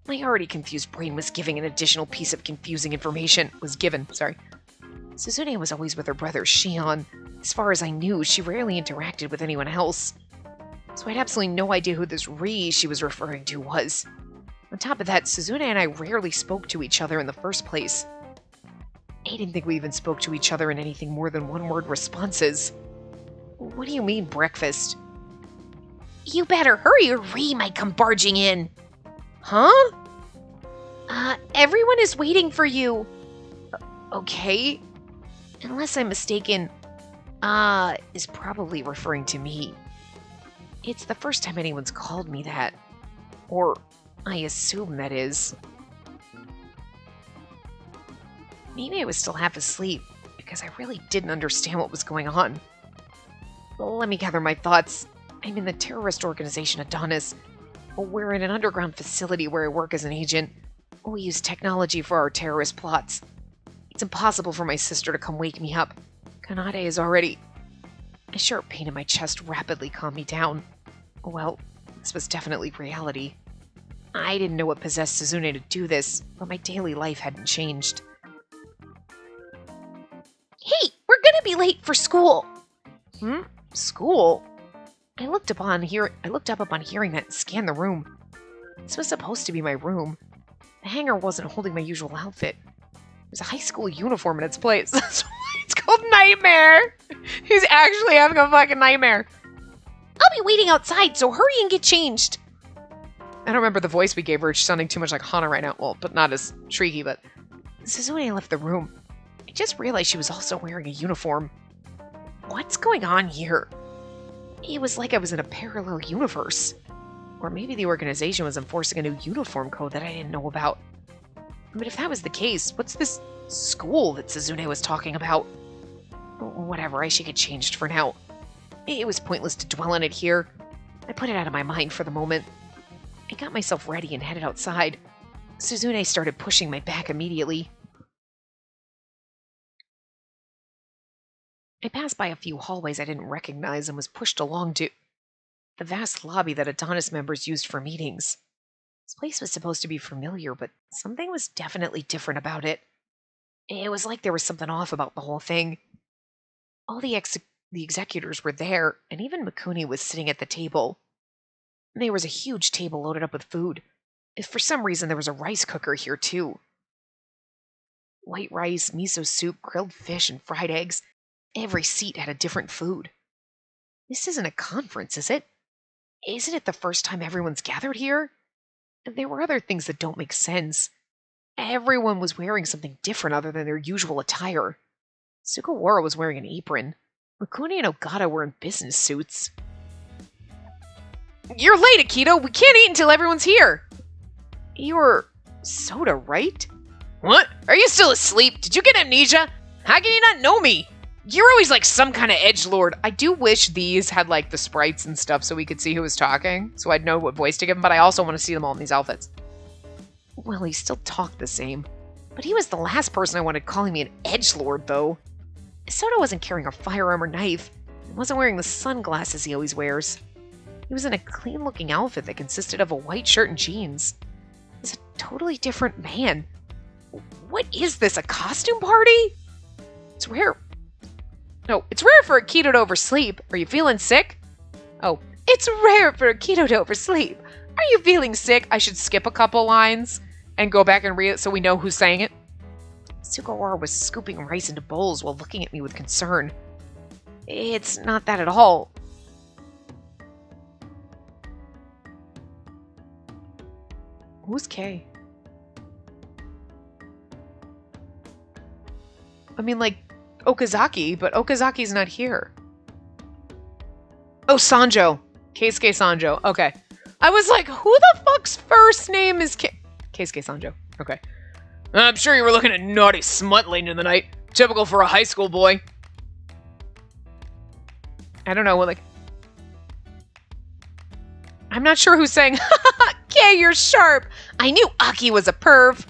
My already confused brain was giving an additional piece of confusing information. Suzune was always with her brother, Shion. As far as I knew, she rarely interacted with anyone else. So I had absolutely no idea who this Ri she was referring to was. On top of that, Suzune and I rarely spoke to each other in the first place. I didn't think we even spoke to each other in anything more than one-word responses. What do you mean, breakfast? You better hurry or Ri might come barging in. Huh? Everyone is waiting for you. Okay. Unless I'm mistaken, is probably referring to me. It's the first time anyone's called me that. Or, I assume that is. Maybe I was still half asleep, because I really didn't understand what was going on. Let me gather my thoughts. I'm in the terrorist organization Adonis. We're in an underground facility where I work as an agent. We use technology for our terrorist plots. It's impossible for my sister to come wake me up. Kanade is already... A sharp pain in my chest rapidly calmed me down. Well, this was definitely reality. I didn't know what possessed Suzune to do this, but my daily life hadn't changed. Hey, we're gonna be late for school! School? I looked up upon hearing that and scanned the room. This was supposed to be my room. The hanger wasn't holding my usual outfit. There's a high school uniform in its place. That's why it's called Nightmare! He's actually having a fucking nightmare. I'll be waiting outside, so hurry and get changed. I don't remember the voice we gave her. She's sounding too much like Hana right now. Well, but not as shrieky, but... Suzune left the room. I just realized she was also wearing a uniform. What's going on here? It was like I was in a parallel universe. Or maybe the organization was enforcing a new uniform code that I didn't know about. But if that was the case, what's this school that Suzune was talking about? Whatever, I should get changed for now. It was pointless to dwell on it here. I put it out of my mind for the moment. I got myself ready and headed outside. Suzune started pushing my back immediately. I passed by a few hallways I didn't recognize and was pushed along to the vast lobby that Adonis members used for meetings. This place was supposed to be familiar, but something was definitely different about it. It was like there was something off about the whole thing. All the executors were there, and even Mikuni was sitting at the table. There was a huge table loaded up with food. For some reason, there was a rice cooker here, too. White rice, miso soup, grilled fish, and fried eggs. Every seat had a different food. This isn't a conference, is it? Isn't it the first time everyone's gathered here? There were other things that don't make sense. Everyone was wearing something different other than their usual attire. Sugawara was wearing an apron. Mikuni and Ogata were in business suits. You're late, Akito! We can't eat until everyone's here! You're Soda, right? What? Are you still asleep? Did you get amnesia? How can you not know me? You're always like some kind of edgelord. I do wish these had like the sprites and stuff so we could see who was talking, so I'd know what voice to give him, but I also want to see them all in these outfits. Well, he still talked the same. But he was the last person I wanted calling me an edgelord, though. Soda wasn't carrying a firearm or knife. He wasn't wearing the sunglasses he always wears. He was in a clean-looking outfit that consisted of a white shirt and jeans. He was a totally different man. What is this, a costume party? It's rare. No, it's rare for Akito to oversleep. Are you feeling sick? Oh, it's rare for Akito to oversleep. Are you feeling sick? I should skip a couple lines and go back and read it so we know who's saying it. Sugawara was scooping rice into bowls while looking at me with concern. It's not that at all. Who's Kay? I mean, like, Okazaki, but Okazaki's not here. Oh, Sanjo. Keisuke Sanjo. Okay. I was like, who the fuck's first name is Keisuke Sanjo? Okay. I'm sure you were looking at naughty smut late in the night. Typical for a high school boy. I don't know, like... I'm not sure who's saying, Kay, you're sharp. I knew Aki was a perv.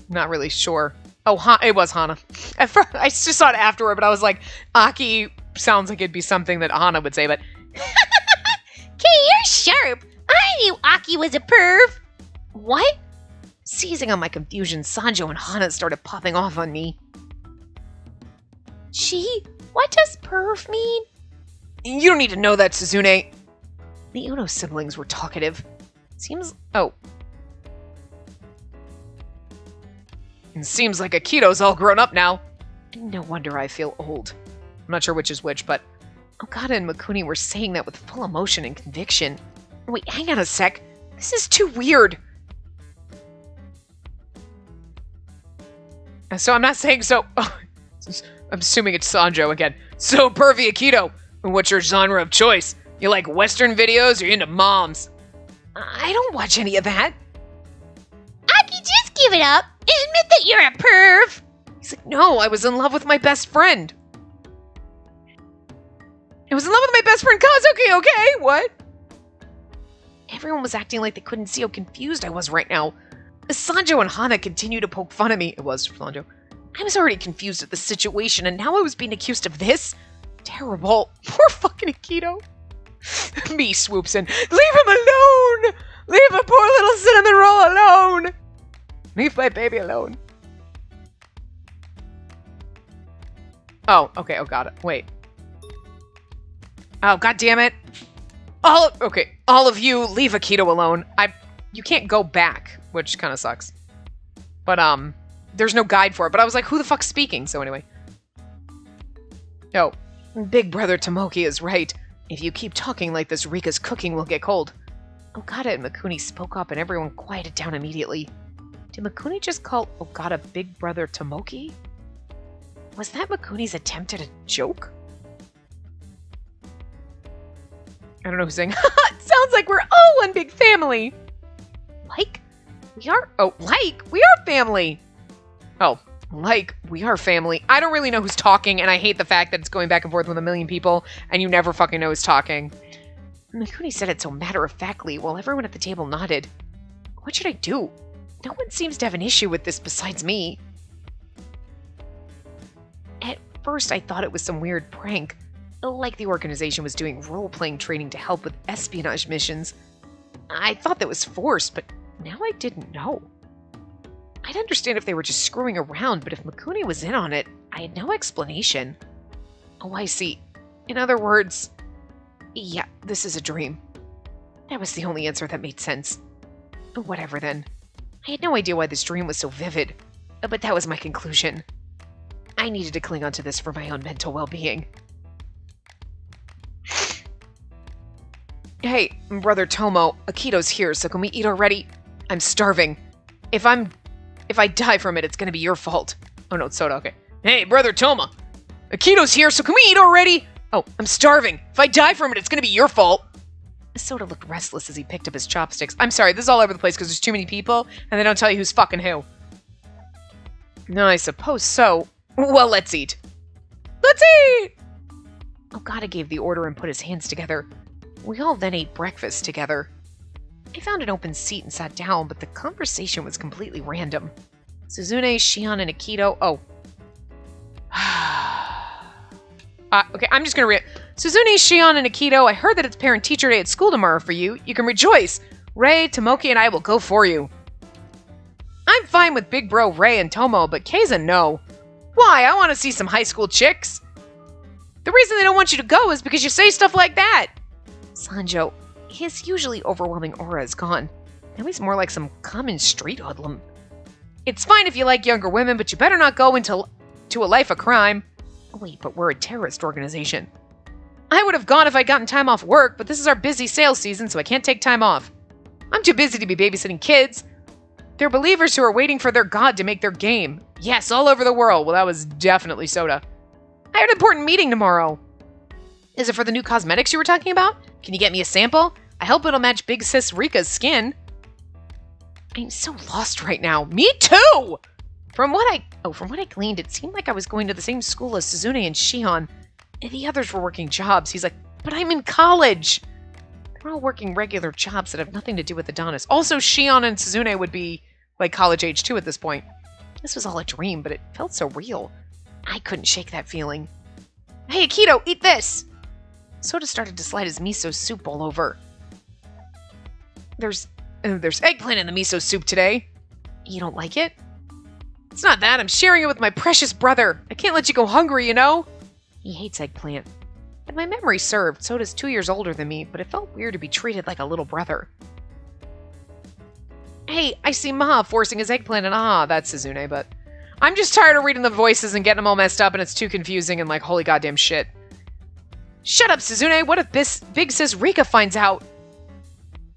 Not really sure. Oh, it was Hana. At first, I just saw it afterward, but I was like, Aki sounds like it'd be something that Hana would say, but... Kay, you're sharp. I knew Aki was a perv. What? Seizing on my confusion, Sanjo and Hana started popping off on me. What does perv mean? You don't need to know that, Suzune. The Uno siblings were talkative. It seems like Akito's all grown up now. No wonder I feel old. I'm not sure which is which, but Ogata and Mikuni were saying that with full emotion and conviction. Wait, hang on a sec. This is too weird. So I'm not saying so... Oh, I'm assuming it's Sanjo again. So, pervy Akito, what's your genre of choice? You like Western videos or you into moms? I don't watch any of that. Aki, just give it up. Admit that you're a perv. He's like, no, I was in love with my best friend. I was in love with my best friend Kazuki, okay? What? Everyone was acting like they couldn't see how confused I was right now. As Sanjo and Hana continued to poke fun at me, it was Sanjo. I was already confused at the situation, and now I was being accused of this? Terrible. Poor fucking Akito. Me swoops in. Leave him alone! Leave a poor little cinnamon roll alone! Leave my baby alone. Oh, okay. Oh, got it. Wait. Oh, god damn it. All of you, leave Akito alone. You can't go back, which kind of sucks. But, there's no guide for it. But I was like, who the fuck's speaking? So anyway. Oh, Big Brother Tomoki is right. If you keep talking like this, Rika's cooking will get cold. Ogata and Mikuni spoke up and everyone quieted down immediately. Did Mikuni just call Ogata Big Brother Tomoki? Was that Mikuni's attempt at a joke? I don't know who's saying, it sounds like we're all one big family. We are family. Oh, we are family. I don't really know who's talking, and I hate the fact that it's going back and forth with a million people, and you never fucking know who's talking. Mikuni said it so matter-of-factly, while everyone at the table nodded. What should I do? No one seems to have an issue with this besides me. first I thought it was some weird prank, like the organization was doing role-playing training to help with espionage missions. I thought that was forced, but now I didn't know. I'd understand if they were just screwing around, but if Mikuni was in on it, I had no explanation. Oh, I see. In other words, yeah, this is a dream. That was the only answer that made sense. Whatever then. I had no idea why this dream was so vivid, but that was my conclusion. I needed to cling onto this for my own mental well-being. Hey, Brother Tomo, Akito's here, so can we eat already? I'm starving. If I die from it, it's gonna be your fault. Oh no, it's soda, okay. Hey, Brother Tomo, Akito's here, so can we eat already? Oh, I'm starving. If I die from it, it's gonna be your fault. Soda looked restless as he picked up his chopsticks. I'm sorry, this is all over the place because there's too many people, and they don't tell you who's fucking who. No, I suppose so. Well, let's eat. Let's eat! Okada gave the order and put his hands together. We all then ate breakfast together. I found an open seat and sat down, but the conversation was completely random. Suzune, Shion, and Akito. Oh. Okay, I'm just gonna read. Suzune, Shion, and Akito, I heard that it's parent-teacher day at school tomorrow for you. You can rejoice. Ray, Tomoki, and I will go for you. I'm fine with big bro Ray and Tomo, but Keiza, no. Why? I want to see some high school chicks. The reason they don't want you to go is because you say stuff like that. Sanjo, his usually overwhelming aura is gone. Now he's more like some common street hoodlum. It's fine if you like younger women, but you better not go to a life of crime. Oh, wait, but we're a terrorist organization. I would have gone if I'd gotten time off work, but this is our busy sales season, so I can't take time off. I'm too busy to be babysitting kids. They're believers who are waiting for their god to make their game. Yes, all over the world. Well, that was definitely soda. I have an important meeting tomorrow. Is it for the new cosmetics you were talking about? Can you get me a sample? I hope it'll match Big Sis Rika's skin. I'm so lost right now. Me too! From what I gleaned, it seemed like I was going to the same school as Suzune and Shion. And the others were working jobs. He's like, but I'm in college. They're all working regular jobs that have nothing to do with Adonis. Also, Shion and Suzune would be like college age too at this point. This was all a dream, but it felt so real. I couldn't shake that feeling. Hey, Akito, eat this! Soda started to slide his miso soup all over. There's eggplant in the miso soup today. You don't like it? It's not that. I'm sharing it with my precious brother. I can't let you go hungry, you know? He hates eggplant. If my memory served, Soda's 2 years older than me, but it felt weird to be treated like a little brother. Hey, I see Maha forcing his eggplant and that's Suzune, but I'm just tired of reading the voices and getting them all messed up and it's too confusing and like holy goddamn shit. Shut up, Suzune! What if Big Sis Rika finds out?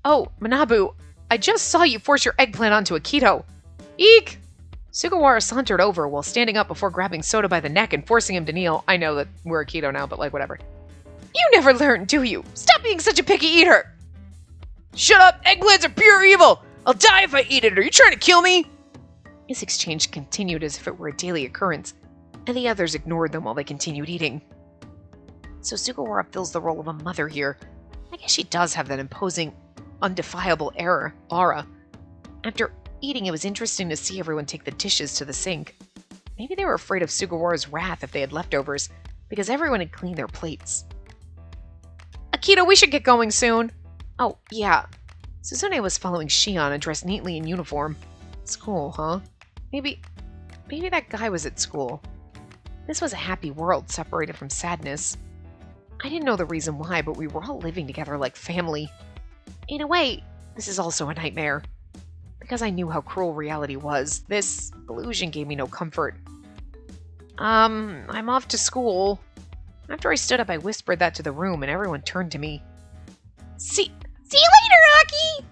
Oh, Manabu, I just saw you force your eggplant onto Akito. Eek! Sugawara sauntered over while standing up before grabbing Soda by the neck and forcing him to kneel. I know that we're Akito now, but like whatever. You never learn, do you? Stop being such a picky eater! Shut up! Eggplants are pure evil! I'll die if I eat it! Are you trying to kill me? This exchange continued as if it were a daily occurrence, and the others ignored them while they continued eating. So Sugawara fills the role of a mother here. I guess she does have that imposing, undefiable aura. After eating, it was interesting to see everyone take the dishes to the sink. Maybe they were afraid of Sugawara's wrath if they had leftovers, because everyone had cleaned their plates. Akito, we should get going soon. Oh, yeah. Suzune was following Shion and dressed neatly in uniform. School, huh? Maybe that guy was at school. This was a happy world separated from sadness. I didn't know the reason why, but we were all living together like family. In a way, this is also a nightmare. Because I knew how cruel reality was, this illusion gave me no comfort. I'm off to school. After I stood up, I whispered that to the room, and everyone turned to me. See you later, Aki!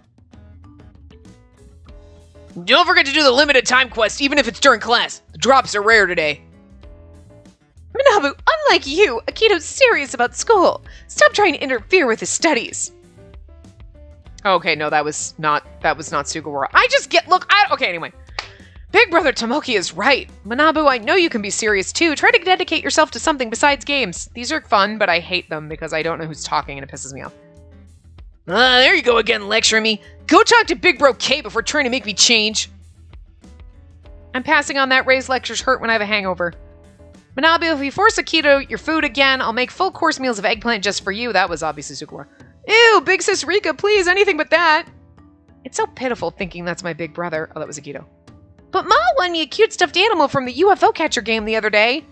Don't forget to do the limited time quest, even if it's during class. The drops are rare today. Manabu, unlike you, Akito's serious about school. Stop trying to interfere with his studies. Okay, no, that was not Sugawara. Okay, anyway. Big Brother Tomoki is right. Manabu, I know you can be serious too. Try to dedicate yourself to something besides games. These are fun, but I hate them because I don't know who's talking and it pisses me off. There you go again, lecturing me. Go talk to Big Bro K before trying to make me change. I'm passing on that. Ray's lectures hurt when I have a hangover. But now, if you force Akito your food again, I'll make full course meals of eggplant just for you. That was obviously Sukawara. Ew, big sis Rika, please, anything but that. It's so pitiful thinking that's my big brother. Oh, that was Akito. But Ma won me a cute stuffed animal from the UFO catcher game the other day.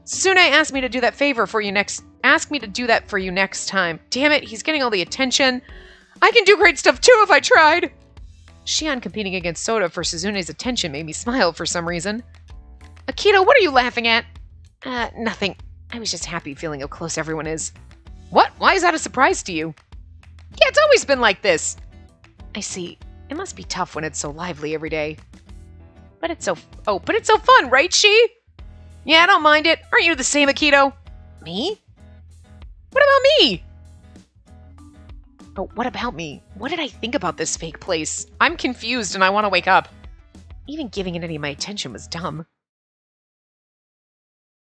Sune asked me to do that favor for you next. Ask me to do that for you next time. Damn it, he's getting all the attention. I can do great stuff too if I tried. Shion competing against Soda for Suzune's attention made me smile for some reason. Akito, what are you laughing at? Nothing. I was just happy feeling how close everyone is. What? Why is that a surprise to you? Yeah, it's always been like this. I see. It must be tough when it's so lively every day. But it's so fun, right, Shi? Yeah, I don't mind it. Aren't you the same, Akito? Me? What about me? Oh, what about me? What did I think about this fake place? I'm confused and I want to wake up. Even giving it any of my attention was dumb.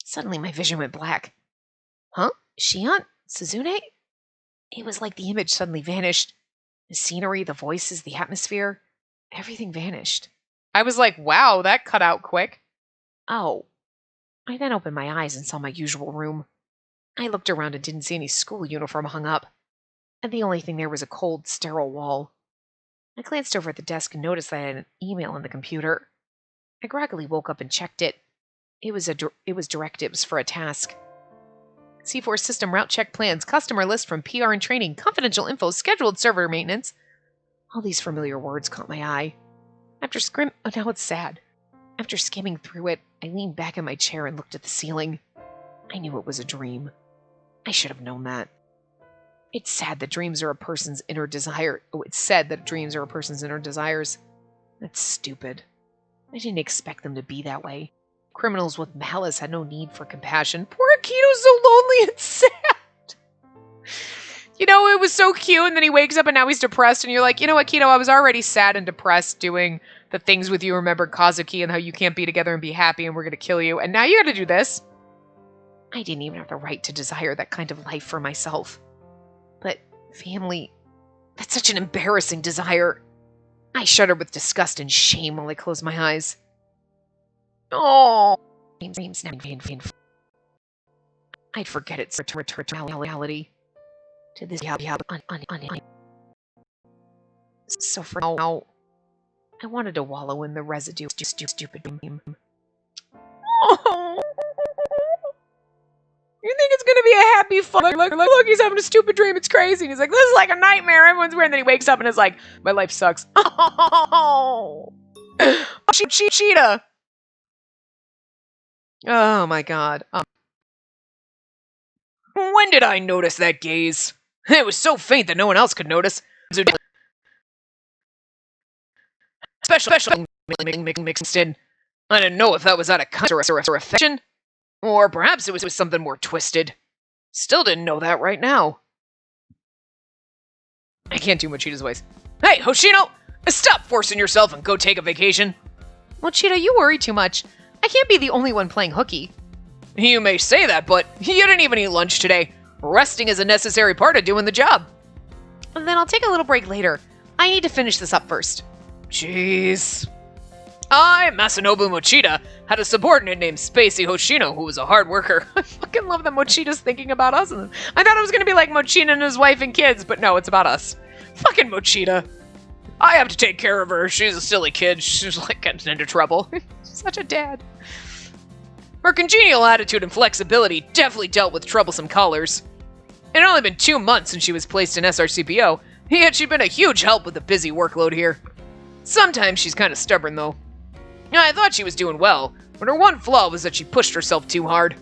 Suddenly my vision went black. Huh? Shion? Suzune? It was like the image suddenly vanished. The scenery, the voices, the atmosphere, everything vanished. I was like, wow, that cut out quick. Oh. I then opened my eyes and saw my usual room. I looked around and didn't see any school uniform hung up. And the only thing there was a cold, sterile wall. I glanced over at the desk and noticed that I had an email on the computer. I groggily woke up and checked it. It was directives for a task. C4 system route check plans, customer list from PR and training, confidential info, scheduled server maintenance. All these familiar words caught my eye. Oh, now it's sad. After skimming through it, I leaned back in my chair and looked at the ceiling. I knew it was a dream. I should have known that. It's sad that dreams are a person's inner desire. Oh, it's said that dreams are a person's inner desires. That's stupid. I didn't expect them to be that way. Criminals with malice had no need for compassion. Poor Akito's so lonely and sad. You know, it was so cute, and then he wakes up and now he's depressed, and you're like, you know what, Akito, I was already sad and depressed doing the things with you. Remember Kazuki and how you can't be together and be happy and we're going to kill you, and now you got to do this. I didn't even have the right to desire that kind of life for myself. But family, that's such an embarrassing desire. I shuddered with disgust and shame while I closed my eyes. Oh, I'd forget its return to reality. To this so for now, I wanted to wallow in the residue of stupid dream. Oh, you think it's gonna be a happy fun? Look, he's having a stupid dream. It's crazy. And he's like, this is like a nightmare. Everyone's weird. And then he wakes up and is like, my life sucks. Oh, Machida. Oh my god. When did I notice that gaze? It was so faint that no one else could notice. Special mixed in. I didn't know if that was out of kindness or affection. Or perhaps it was something more twisted. Still didn't know that right now. I can't do Mochida's voice. Hey, Hoshino! Stop forcing yourself and go take a vacation. Mochida, you worry too much. I can't be the only one playing hooky. You may say that, but you didn't even eat lunch today. Resting is a necessary part of doing the job. Then I'll take a little break later. I need to finish this up first. Jeez. I, Masanobu Mochida, had a subordinate named Spacey Hoshino who was a hard worker. I fucking love that Mochida's thinking about us. I thought it was going to be like Mochida and his wife and kids, but no, it's about us. Fucking Mochida. I have to take care of her. She's a silly kid. She's like getting into trouble. Such a dad. Her congenial attitude and flexibility definitely dealt with troublesome callers. It had only been 2 months since she was placed in SRCPO, yet she'd been a huge help with the busy workload here. Sometimes she's kind of stubborn, though. I thought she was doing well, but her one flaw was that she pushed herself too hard.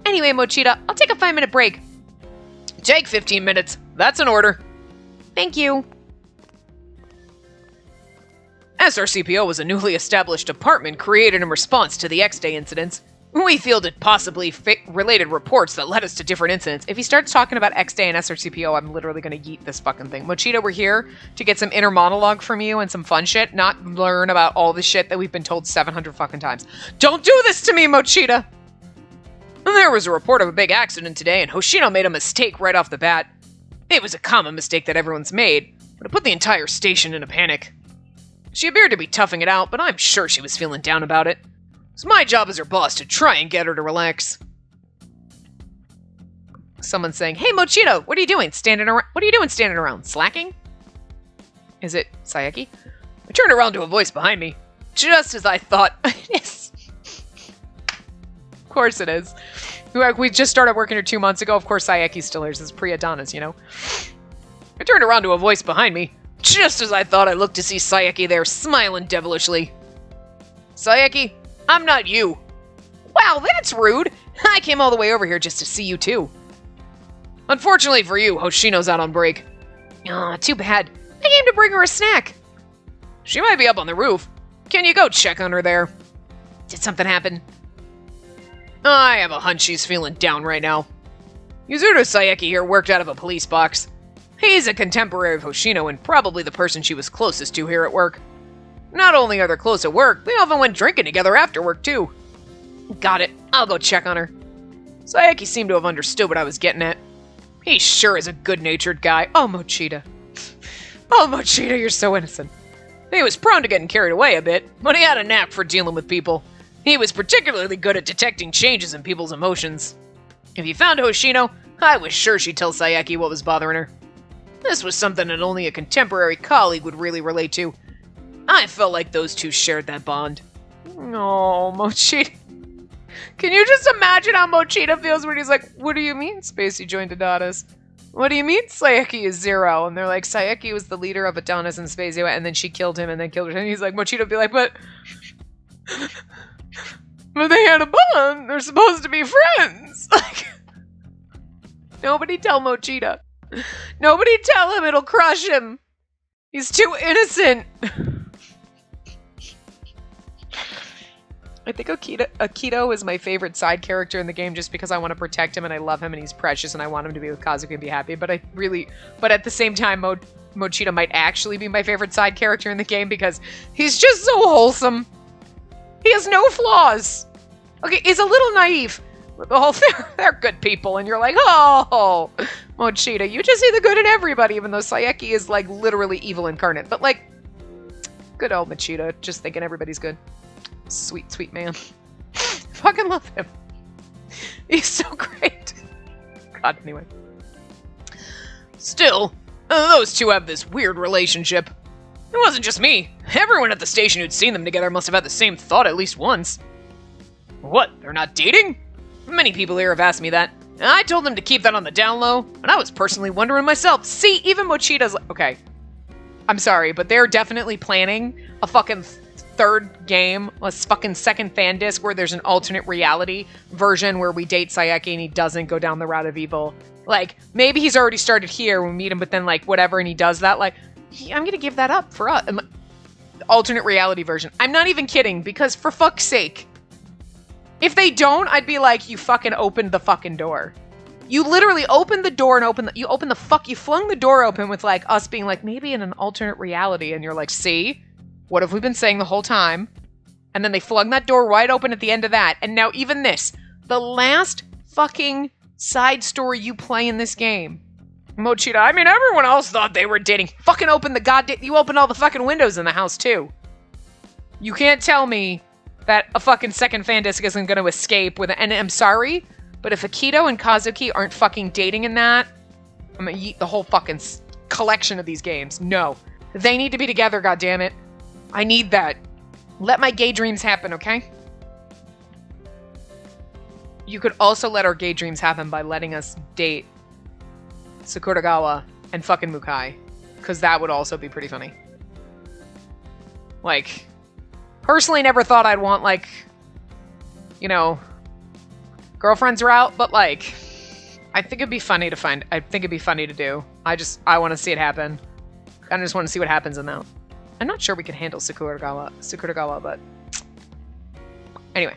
Anyway, Mochida, I'll take a 5-minute break. Take 15 minutes. That's an order. Thank you. SRCPO was a newly established department created in response to the X-Day incidents. We fielded possibly related reports that led us to different incidents. If he starts talking about X-Day and SRCPO, I'm literally going to yeet this fucking thing. Mochida, we're here to get some inner monologue from you and some fun shit, not learn about all the shit that we've been told 700 fucking times. Don't do this to me, Mochida! There was a report of a big accident today, and Hoshino made a mistake right off the bat. It was a common mistake that everyone's made, but it put the entire station in a panic. She appeared to be toughing it out, but I'm sure she was feeling down about it. It's my job as her boss to try and get her to relax. Someone's saying, "Hey, Machida, what are you doing? What are you doing standing around? Slacking?" Is it Saeki? I turned around to a voice behind me, just as I thought. It is. Of course it is. We just started working here 2 months ago. Of course Saeki's still here. This is pre-Adonis, you know? I turned around to a voice behind me, just as I thought. I looked to see Saeki there, smiling devilishly. Saeki, I'm not you. Wow, that's rude. I came all the way over here just to see you too. Unfortunately for you, Hoshino's out on break. Aw, too bad. I came to bring her a snack. She might be up on the roof. Can you go check on her there? Did something happen? I have a hunch she's feeling down right now. Yuzuru Saeki here worked out of a police box. He's a contemporary of Hoshino and probably the person she was closest to here at work. Not only are they close at work, they often went drinking together after work too. Got it. I'll go check on her. Saeki seemed to have understood what I was getting at. He sure is a good-natured guy. Oh, Machida. Oh, Machida, you're so innocent. He was prone to getting carried away a bit, but he had a knack for dealing with people. He was particularly good at detecting changes in people's emotions. If he found Hoshino, I was sure she'd tell Saeki what was bothering her. This was something that only a contemporary colleague would really relate to. I felt like those two shared that bond. Oh, Machida. Can you just imagine how Machida feels when he's like, what do you mean Spacey joined Adonis? What do you mean Saeki is zero? And they're like, Saeki was the leader of Adonis and Spacey, and then she killed him and then killed her. And he's like, Machida would be like, but they had a bond. They're supposed to be friends. Like, nobody tell Machida. Nobody tell him, it'll crush him. He's too innocent. I think Akito is my favorite side character in the game just because I want to protect him and I love him and he's precious and I want him to be with Kazuki and be happy. But at the same time, Mochida might actually be my favorite side character in the game because he's just so wholesome. He has no flaws. Okay, he's a little naive. Oh, they're good people, and you're like, oh, Mochida, you just see the good in everybody, even though Saeki is like literally evil incarnate. But like, good old Machida, just thinking everybody's good. Sweet, sweet man. Fucking love him. He's so great. God, anyway. Still, those two have this weird relationship. It wasn't just me. Everyone at the station who'd seen them together must have had the same thought at least once. What, they're not dating? Many people here have asked me that. I told them to keep that on the down low, and I was personally wondering myself. See, even Mochida's like, okay, I'm sorry, but they're definitely planning a fucking third game, a fucking second fan disc where there's an alternate reality version where we date Saeki and he doesn't go down the route of evil. Like, maybe he's already started here when we meet him, but then like whatever, and he does that, like, I'm gonna give that up for us. Alternate reality version. I'm not even kidding, because for fuck's sake. If they don't, I'd be like, you fucking opened the fucking door. You literally opened the door and you flung the door open with like us being like, maybe in an alternate reality, and you're like, see? What have we been saying the whole time? And then they flung that door wide open at the end of that. And now even this, the last fucking side story you play in this game. Mochida, I mean, everyone else thought they were dating. Fucking open the goddamn... You opened all the fucking windows in the house, too. You can't tell me that a fucking second fan disc isn't going to escape with... And I'm sorry, but if Akito and Kazuki aren't fucking dating in that, I'm going to eat the whole fucking collection of these games. No. They need to be together, goddammit. I need that. Let my gay dreams happen, okay? You could also let our gay dreams happen by letting us date Sakuragawa and fucking Mukai. Because that would also be pretty funny. Like, personally never thought I'd want, like, you know, girlfriends route, but like, I think it'd be funny to find. I think it'd be funny to do. I want to see it happen. I just want to see what happens in that. I'm not sure we can handle Sakuragawa, but anyway.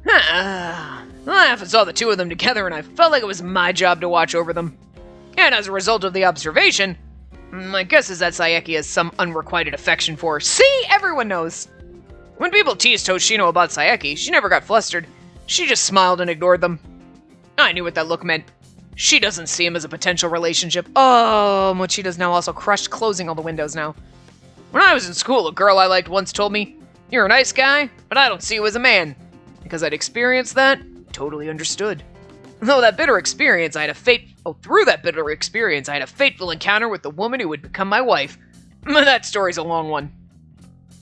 I saw the two of them together and I felt like it was my job to watch over them. And as a result of the observation, my guess is that Saeki has some unrequited affection for her. See? Everyone knows. When people teased Hoshino about Saeki, she never got flustered. She just smiled and ignored them. I knew what that look meant. She doesn't see him as a potential relationship. Oh, Mochida's now also crushed, closing all the windows now. When I was in school, a girl I liked once told me, You're a nice guy, but I don't see you as a man. Because I'd experienced that, totally understood. Through that bitter experience, I had a fateful encounter with the woman who would become my wife. That story's a long one.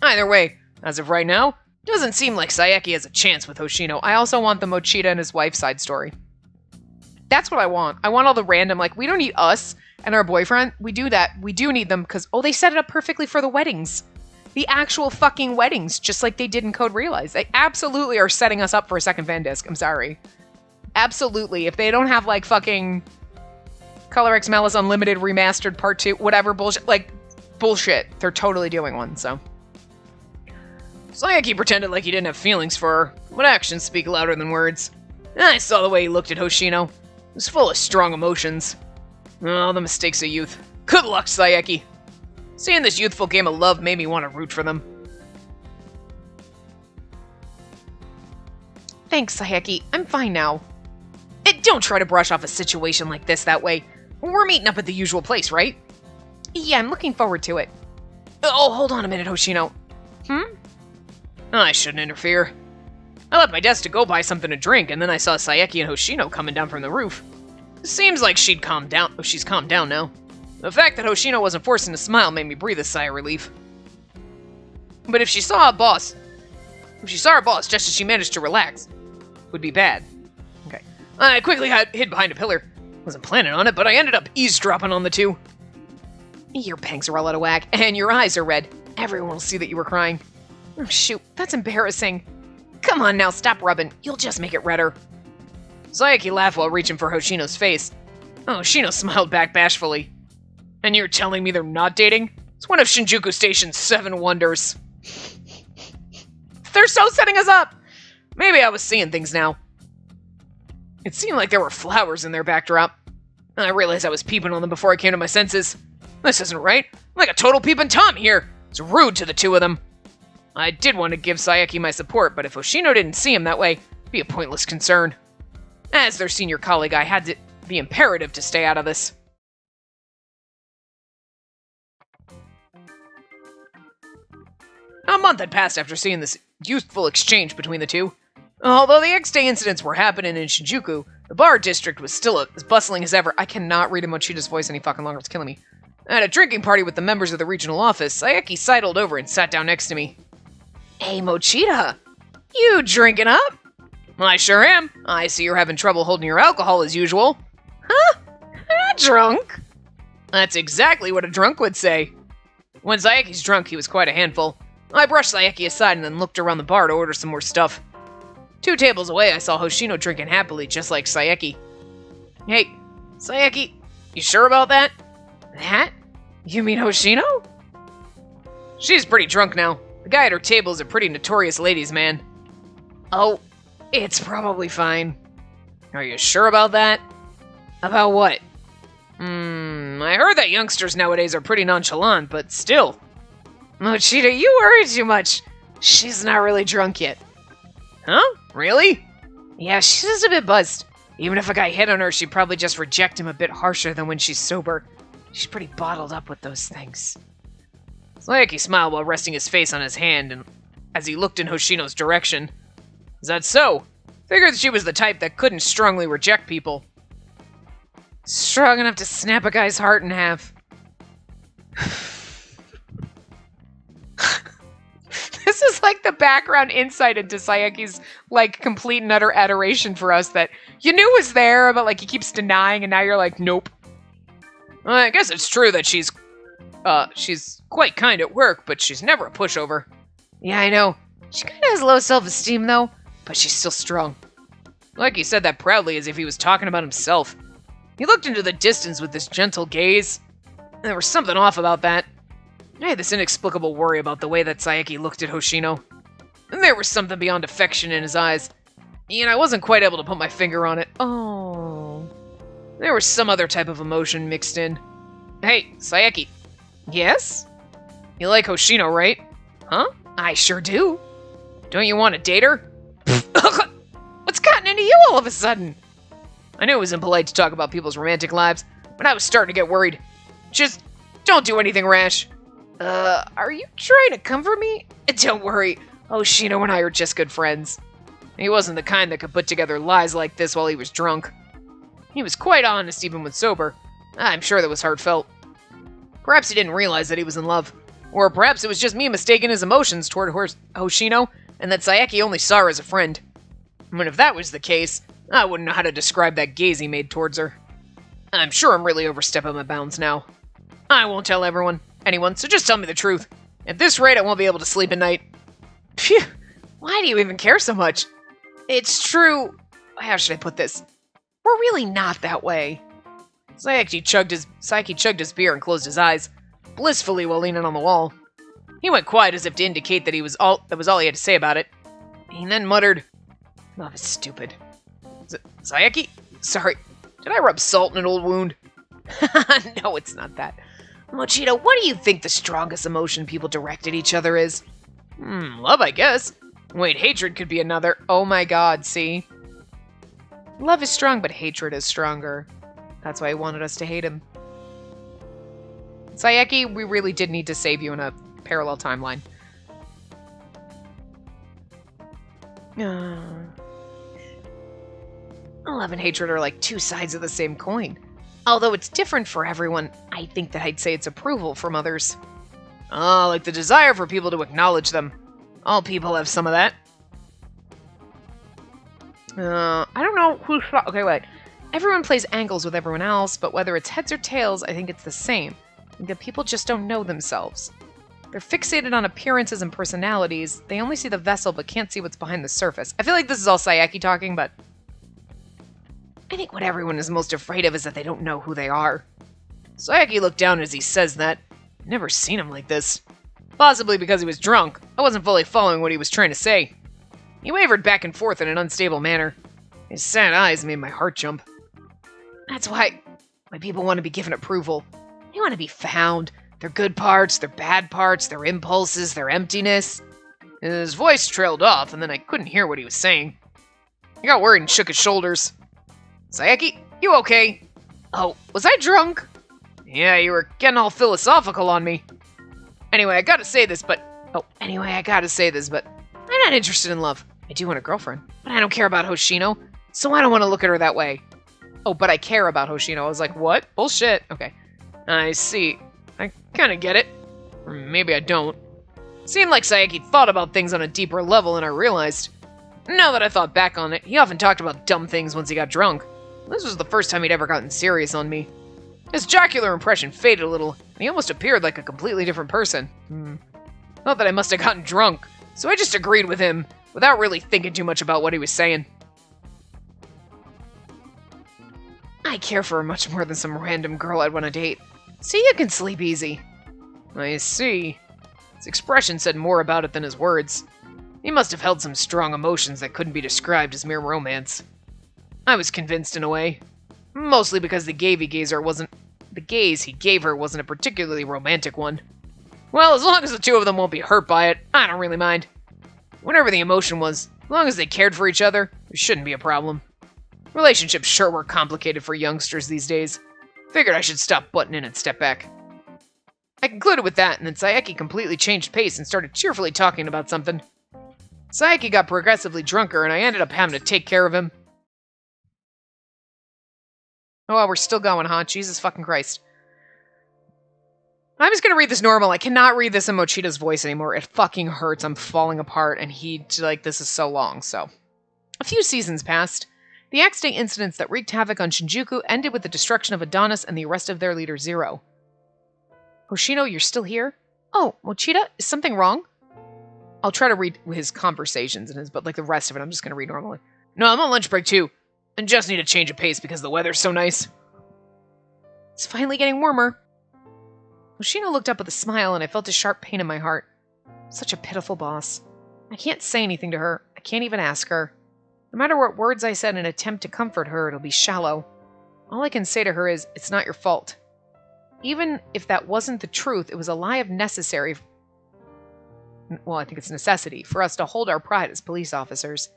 Either way, as of right now, doesn't seem like Saeki has a chance with Hoshino. I also want the Machida and his wife side story. That's what I want. I want all the random, like, we don't need us and our boyfriend. We do that. We do need them because, they set it up perfectly for the weddings. The actual fucking weddings, just like they did in Code Realize. They absolutely are setting us up for a second fan disc. I'm sorry. Absolutely. If they don't have, like, fucking Color X Malice Unlimited Remastered Part 2, whatever bullshit, like, bullshit. They're totally doing one, so. Saeki pretended like he didn't have feelings for her, but actions speak louder than words. I saw the way he looked at Hoshino. He was full of strong emotions. Oh, the mistakes of youth. Good luck, Saeki. Seeing this youthful game of love made me want to root for them. Thanks, Saeki. I'm fine now. Don't try to brush off a situation like this that way. We're meeting up at the usual place, right? Yeah, I'm looking forward to it. Oh, hold on a minute, Hoshino. I shouldn't interfere. I left my desk to go buy something to drink, and then I saw Saeki and Hoshino coming down from the roof. Seems like she's calmed down now. The fact that Hoshino wasn't forcing a smile made me breathe a sigh of relief. But if she saw our boss just as she managed to relax, it would be bad. Okay. I quickly hid behind a pillar. Wasn't planning on it, but I ended up eavesdropping on the two. Your bangs are all out of whack, and your eyes are red. Everyone will see that you were crying. Oh, shoot, that's embarrassing. Come on now, stop rubbing. You'll just make it redder. Saeki laughed while reaching for Hoshino's face. Hoshino smiled back bashfully. And you're telling me they're not dating? It's one of Shinjuku Station's 7 wonders. They're so setting us up! Maybe I was seeing things now. It seemed like there were flowers in their backdrop. I realized I was peeping on them before I came to my senses. This isn't right. I'm like a total peeping Tom here. It's rude to the two of them. I did want to give Saeki my support, but if Hoshino didn't see him that way, it'd be a pointless concern. As their senior colleague, I had to be imperative to stay out of this. A month had passed after seeing this youthful exchange between the two. Although the X-Day incidents were happening in Shinjuku, the bar district was still as bustling as ever. I cannot read Machida's voice any fucking longer, it's killing me. At a drinking party with the members of the regional office, Saeki sidled over and sat down next to me. Hey, Machida, you drinking up? I sure am. I see you're having trouble holding your alcohol as usual. Huh? I'm not drunk. That's exactly what a drunk would say. When Saeki's drunk, he was quite a handful. I brushed Saeki aside and then looked around the bar to order some more stuff. 2 tables away, I saw Hoshino drinking happily, just like Saeki. Hey, Saeki, you sure about that? That? You mean Hoshino? She's pretty drunk now. The guy at her table is a pretty notorious ladies' man. Oh, it's probably fine. Are you sure about that? About what? I heard that youngsters nowadays are pretty nonchalant, but still. Machida, you worry too much. She's not really drunk yet. Huh? Really? Yeah, she's just a bit buzzed. Even if a guy hit on her, she'd probably just reject him a bit harsher than when she's sober. She's pretty bottled up with those things. Saeki smiled while resting his face on his hand and as he looked in Hoshino's direction. Is that so? Figured she was the type that couldn't strongly reject people. Strong enough to snap a guy's heart in half. This is like the background insight into Saeki's, like, complete and utter adoration for us that you knew was there, but, like, he keeps denying, and now you're like, nope. I guess it's true that she's quite kind at work, but she's never a pushover. Yeah, I know. She kinda has low self-esteem, though, but she's still strong. Like he said that proudly as if he was talking about himself. He looked into the distance with this gentle gaze, and there was something off about that. I had this inexplicable worry about the way that Saeki looked at Hoshino. And there was something beyond affection in his eyes. And I wasn't quite able to put my finger on it. Oh. There was some other type of emotion mixed in. Hey, Saeki. Yes? You like Hoshino, right? Huh? I sure do. Don't you want to date her? What's gotten into you all of a sudden? I knew it was impolite to talk about people's romantic lives, but I was starting to get worried. Just don't do anything rash. Are you trying to comfort me? Don't worry. Hoshino and I are just good friends. He wasn't the kind that could put together lies like this while he was drunk. He was quite honest even when sober. I'm sure that was heartfelt. Perhaps he didn't realize that he was in love. Or perhaps it was just me mistaking his emotions toward Hoshino, and that Saeki only saw her as a friend. I mean, if that was the case, I wouldn't know how to describe that gaze he made towards her. I'm sure I'm really overstepping my bounds now. I won't tell anyone, so just tell me the truth. At this rate, I won't be able to sleep at night. Phew, why do you even care so much? It's true. How should I put this? We're really not that way. Saeki chugged his beer and closed his eyes, blissfully while leaning on the wall. He went quiet as if to indicate that that was all he had to say about it. He then muttered, "Love is stupid." Saeki? Sorry, did I rub salt in an old wound? No, it's not that. Machida, what do you think the strongest emotion people direct at each other is? Love, I guess. Wait, hatred could be another. Oh my god, see? Love is strong, but hatred is stronger. That's why he wanted us to hate him. Saeki, we really did need to save you in a parallel timeline. Love and hatred are like two sides of the same coin. Although it's different for everyone, I think that I'd say it's approval from others. Like the desire for people to acknowledge them. All people have some of that. I don't know who's... Okay, wait. Everyone plays angles with everyone else, but whether it's heads or tails, I think it's the same. I think that people just don't know themselves. They're fixated on appearances and personalities. They only see the vessel, but can't see what's behind the surface. I feel like this is all Saeki talking, but... I think what everyone is most afraid of is that they don't know who they are. Saeki looked down as he says that. I've never seen him like this. Possibly because he was drunk. I wasn't fully following what he was trying to say. He wavered back and forth in an unstable manner. His sad eyes made my heart jump. That's why people want to be given approval. They want to be found. Their good parts, their bad parts, their impulses, their emptiness. His voice trailed off, and then I couldn't hear what he was saying. He got worried and shook his shoulders. Saeki, you okay? Oh, was I drunk? Yeah, you were getting all philosophical on me. Anyway, I gotta say this, but... I'm not interested in love. I do want a girlfriend, but I don't care about Hoshino, so I don't want to look at her that way. Oh, but I care about Hoshino. I was like, what? Bullshit. Okay. I see. I kinda get it. Or maybe I don't. Seemed like Saeki thought about things on a deeper level than I realized. Now that I thought back on it, he often talked about dumb things once he got drunk. This was the first time he'd ever gotten serious on me. His jocular impression faded a little, and he almost appeared like a completely different person. Thought that I must have gotten drunk, so I just agreed with him, without really thinking too much about what he was saying. I care for her much more than some random girl I'd want to date, so you can sleep easy. I see. His expression said more about it than his words. He must have held some strong emotions that couldn't be described as mere romance. I was convinced in a way. Mostly because the gaze he gave her wasn't a particularly romantic one. Well, as long as the two of them won't be hurt by it, I don't really mind. Whatever the emotion was, as long as they cared for each other, there shouldn't be a problem. Relationships sure were complicated for youngsters these days. Figured I should stop butting in and step back. I concluded with that, and then Saeki completely changed pace and started cheerfully talking about something. Saeki got progressively drunker, and I ended up having to take care of him. Oh, well, we're still going, huh? Jesus fucking Christ. I'm just gonna read this normal. I cannot read this in Machida's voice anymore. It fucking hurts. I'm falling apart, and this is so long, so. A few seasons passed. The accident incidents that wreaked havoc on Shinjuku ended with the destruction of Adonis and the arrest of their leader, Zero. Hoshino, you're still here? Oh, Machida, is something wrong? I'll try to read his conversations, but like the rest of it, I'm just gonna read normally. No, I'm on lunch break too. And just need a change of pace because the weather's so nice. It's finally getting warmer. Hoshino looked up with a smile and I felt a sharp pain in my heart. Such a pitiful boss. I can't say anything to her. I can't even ask her. No matter what words I said in an attempt to comfort her, it'll be shallow. All I can say to her is, it's not your fault. Even if that wasn't the truth, it was a lie of necessary. Well, I think it's necessity for us to hold our pride as police officers.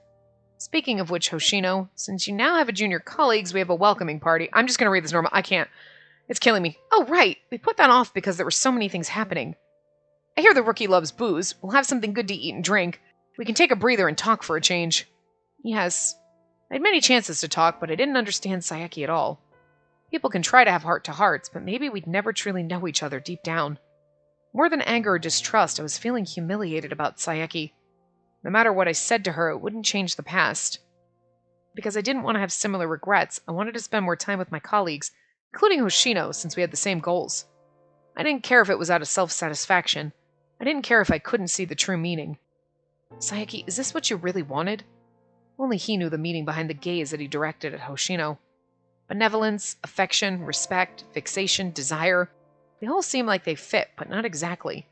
Speaking of which, Hoshino, since you now have a junior colleagues, we have a welcoming party. I'm just going to read this normal. I can't. It's killing me. Oh, right. We put that off because there were so many things happening. I hear the rookie loves booze. We'll have something good to eat and drink. We can take a breather and talk for a change. Yes. I had many chances to talk, but I didn't understand Saeki at all. People can try to have heart-to-hearts, but maybe we'd never truly know each other deep down. More than anger or distrust, I was feeling humiliated about Saeki. No matter what I said to her, it wouldn't change the past. Because I didn't want to have similar regrets, I wanted to spend more time with my colleagues, including Hoshino, since we had the same goals. I didn't care if it was out of self-satisfaction. I didn't care if I couldn't see the true meaning. Saeki, is this what you really wanted? Only he knew the meaning behind the gaze that he directed at Hoshino. Benevolence, affection, respect, fixation, desire. They all seemed like they fit, but not exactly.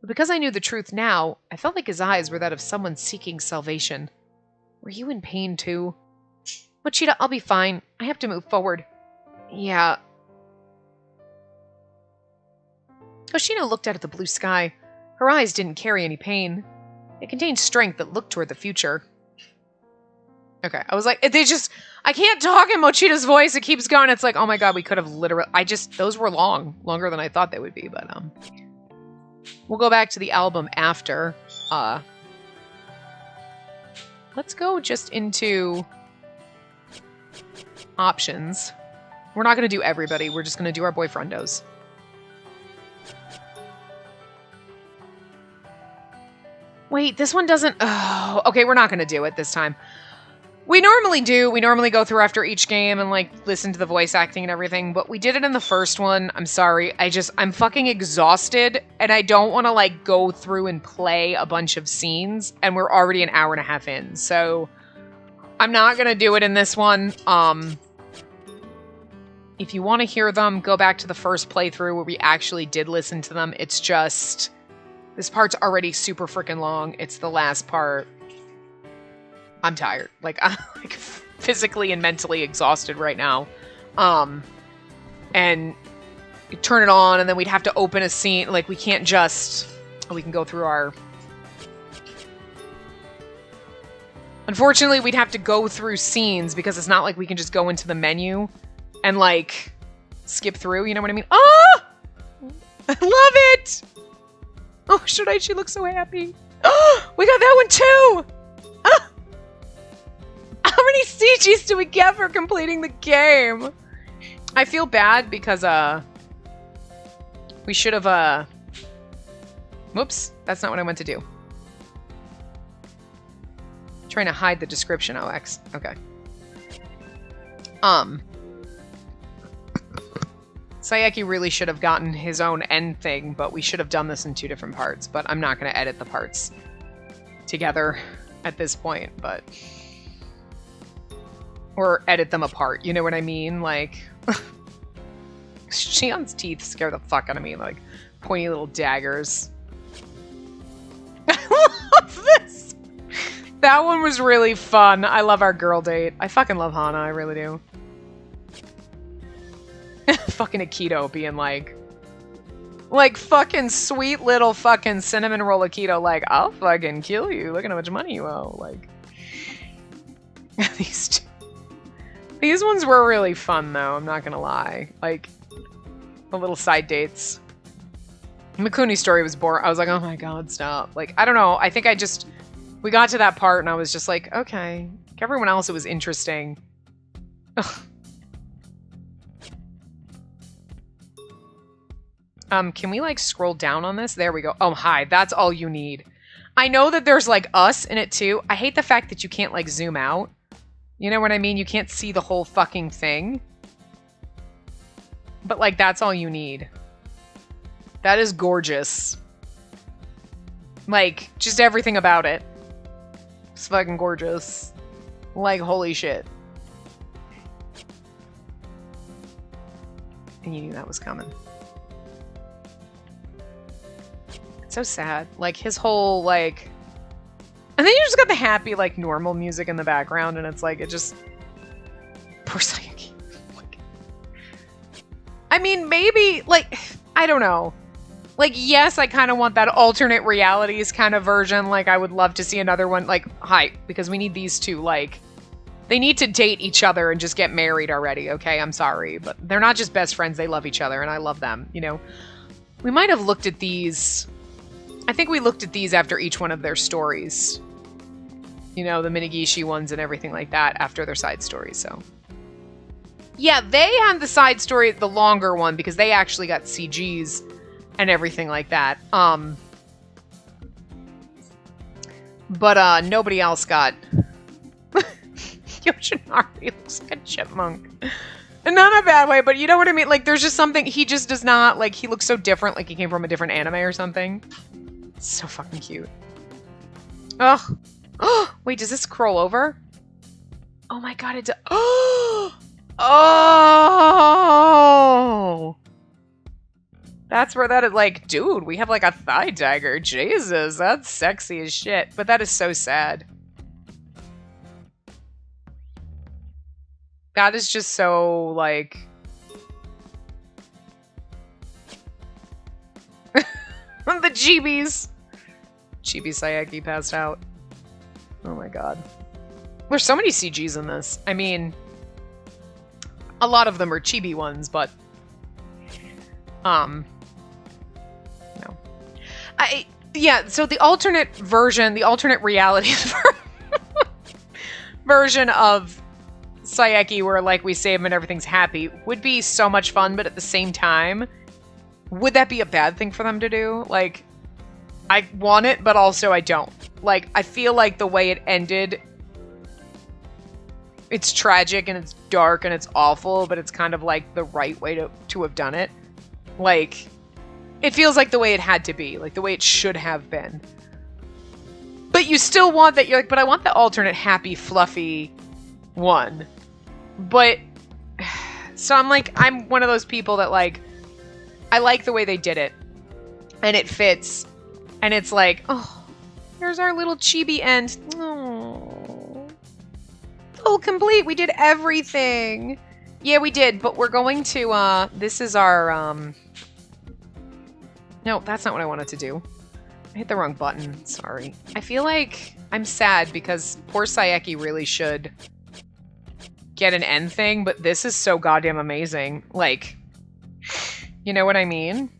But because I knew the truth now, I felt like his eyes were that of someone seeking salvation. Were you in pain too? Machida, I'll be fine. I have to move forward. Yeah. Hoshino looked out at the blue sky. Her eyes didn't carry any pain. They contained strength that looked toward the future. Okay, I was like, I can't talk in Mochida's voice. It keeps going. It's like, oh my god, we could have literally, those were longer than I thought they would be, but, we'll go back to the album after. Let's go just into options. We're not going to do everybody. We're just going to do our boyfriendos. Wait, this one doesn't, oh, okay, we're not going to do it this time. We normally do. We normally go through after each game and, like, listen to the voice acting and everything, but we did it in the first one. I'm sorry. I'm fucking exhausted, and I don't want to, like, go through and play a bunch of scenes, and we're already an hour and a half in, so I'm not gonna do it in this one. If you want to hear them, go back to the first playthrough where we actually did listen to them. It's just, this part's already super freaking long. It's the last part. I'm tired. Like, I'm like physically and mentally exhausted right now. And you turn it on and then we'd have to open a scene. Like, we can't just, we can go through our, unfortunately, we'd have to go through scenes because it's not like we can just go into the menu and, like, skip through, you know what I mean? Oh! I love it! Oh, Shodai, she looks so happy. Oh, we got that one too! Ah! How many CGs do we get for completing the game? I feel bad because, we should have, whoops, that's not what I meant to do. Trying to hide the description, OX. Okay. Saeki really should have gotten his own end thing, but we should have done this in 2 different parts. But I'm not going to edit the parts together at this point, but... Or edit them apart, you know what I mean? Like... Shion's teeth scare the fuck out of me, like, pointy little daggers. I love this! That one was really fun. I love our girl date. I fucking love Hana, I really do. Fucking Akito being like fucking sweet little fucking cinnamon roll Akito, like, I'll fucking kill you. Look at how much money you owe. Like, these ones were really fun though, I'm not gonna lie. Like, the little side dates. Mikuni's story was boring. I was like, oh my god, stop. Like, I don't know. I think we got to that part and I was just like, okay. Like, everyone else, it was interesting. Ugh. Can we, like, scroll down on this? There we go. Oh, hi. That's all you need. I know that there's, like, us in it, too. I hate the fact that you can't, like, zoom out. You know what I mean? You can't see the whole fucking thing. But, like, that's all you need. That is gorgeous. Like, just everything about it. It's fucking gorgeous. Like, holy shit. And you knew that was coming. So sad. Like, his whole, like... And then you just got the happy, like, normal music in the background, and it's like, it just... Poor Saeki. Like... I mean, maybe, like, I don't know. Like, yes, I kind of want that alternate realities kind of version. Like, I would love to see another one, like, hi, because we need these two, like... They need to date each other and just get married already, okay? I'm sorry, but they're not just best friends, they love each other, and I love them, you know? We might have looked at these... I think we looked at these after each one of their stories. you know, the Minigishi ones and everything like that after their side stories, so. Yeah, they had the side story, the longer one, because they actually got CGs and everything like that. But nobody else got... Yoshinari looks like a chipmunk. And not in a bad way, but you know what I mean? Like, there's just something, he just does not, like, he looks so different, like he came from a different anime or something. It's so fucking cute. Ugh. Oh, wait, does this scroll over? Oh my god, it does. Oh! That's where that is, like, dude, we have like a thigh dagger. Jesus, that's sexy as shit. But that is so sad. That is just so, like... the Chibis! Chibi Saeki passed out. Oh my god. There's so many CGs in this. I mean... a lot of them are chibi ones, but... no. Yeah, so the alternate version, the alternate reality version of Saeki where, like, we save him and everything's happy would be so much fun, but at the same time, would that be a bad thing for them to do? Like, I want it, but also I don't. Like, I feel like the way it ended, it's tragic and it's dark and it's awful, but it's kind of like the right way to have done it. Like, it feels like the way it had to be, like the way it should have been. But you still want that, you're like, but I want the alternate happy, fluffy one. But, so I'm like, I'm one of those people that, like, I like the way they did it. And it fits. And it's like, oh, here's our little chibi end. Oh, full complete. We did everything. Yeah, we did. But we're going to, this is our, no, that's not what I wanted to do. I hit the wrong button. Sorry. I feel like I'm sad because poor Saeki really should get an end thing, but this is so goddamn amazing. Like, you know what I mean?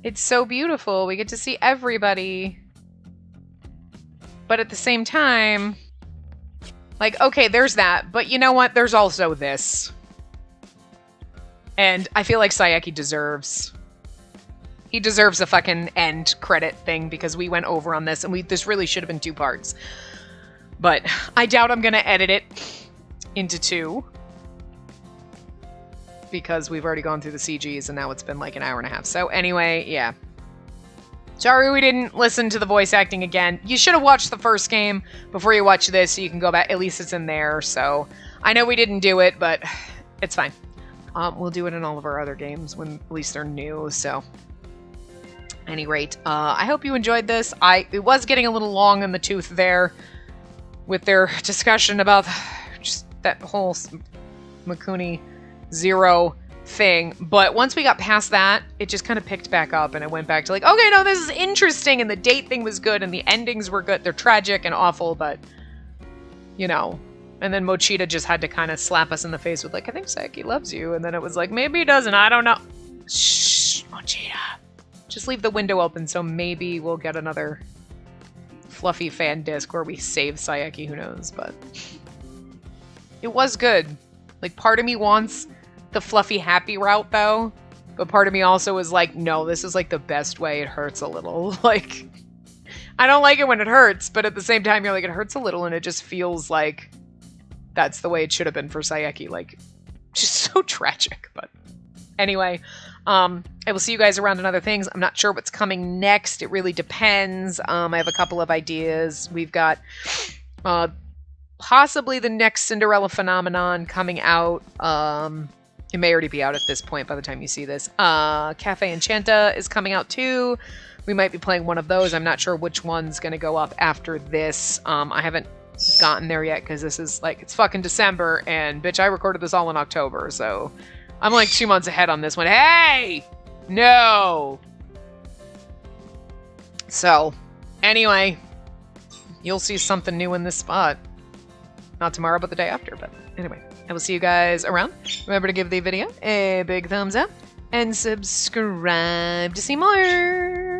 It's so beautiful. We get to see everybody. But at the same time, like, okay, there's that. But you know what? There's also this. And I feel like Saeki deserves... He deserves a fucking end credit thing because we went over on this and this really should have been 2 parts. But I doubt I'm going to edit it into 2. Because we've already gone through the CGs and now it's been like an hour and a half. So anyway, yeah. Sorry we didn't listen to the voice acting again. You should have watched the first game before you watch this so you can go back. At least it's in there. So I know we didn't do it, but it's fine. We'll do it in all of our other games when at least they're new. So at any rate, I hope you enjoyed this. It was getting a little long in the tooth there with their discussion about just that whole Makuni Zero thing, but once we got past that, it just kind of picked back up and it went back to like, okay, no, this is interesting and the date thing was good and the endings were good. They're tragic and awful, but you know. And then Machida just had to kind of slap us in the face with like, I think Saeki loves you, and then it was like, maybe he doesn't, I don't know. Shh, Machida. Just leave the window open so maybe we'll get another fluffy fan disc where we save Saeki, who knows, but it was good. Like, part of me wants the fluffy happy route though, but part of me also is like, no, this is like the best way. It hurts a little. Like, I don't like it when it hurts, but at the same time you're like, it hurts a little and it just feels like that's the way it should have been for Saeki. Like, just so tragic. But anyway, I will see you guys around in other things. I'm not sure what's coming next. It really depends. I have a couple of ideas. We've got possibly the next Cinderella phenomenon coming out. It may already be out at this point by the time you see this. Cafe Enchanta is coming out too. We might be playing one of those. I'm not sure which one's going to go up after this. I haven't gotten there yet because this is like, it's fucking December and bitch, I recorded this all in October. So I'm like 2 months ahead on this one. Hey! No! So, anyway, you'll see something new in this spot. Not tomorrow, but the day after. But anyway, I will see you guys around. Remember to give the video a big thumbs up and subscribe to see more.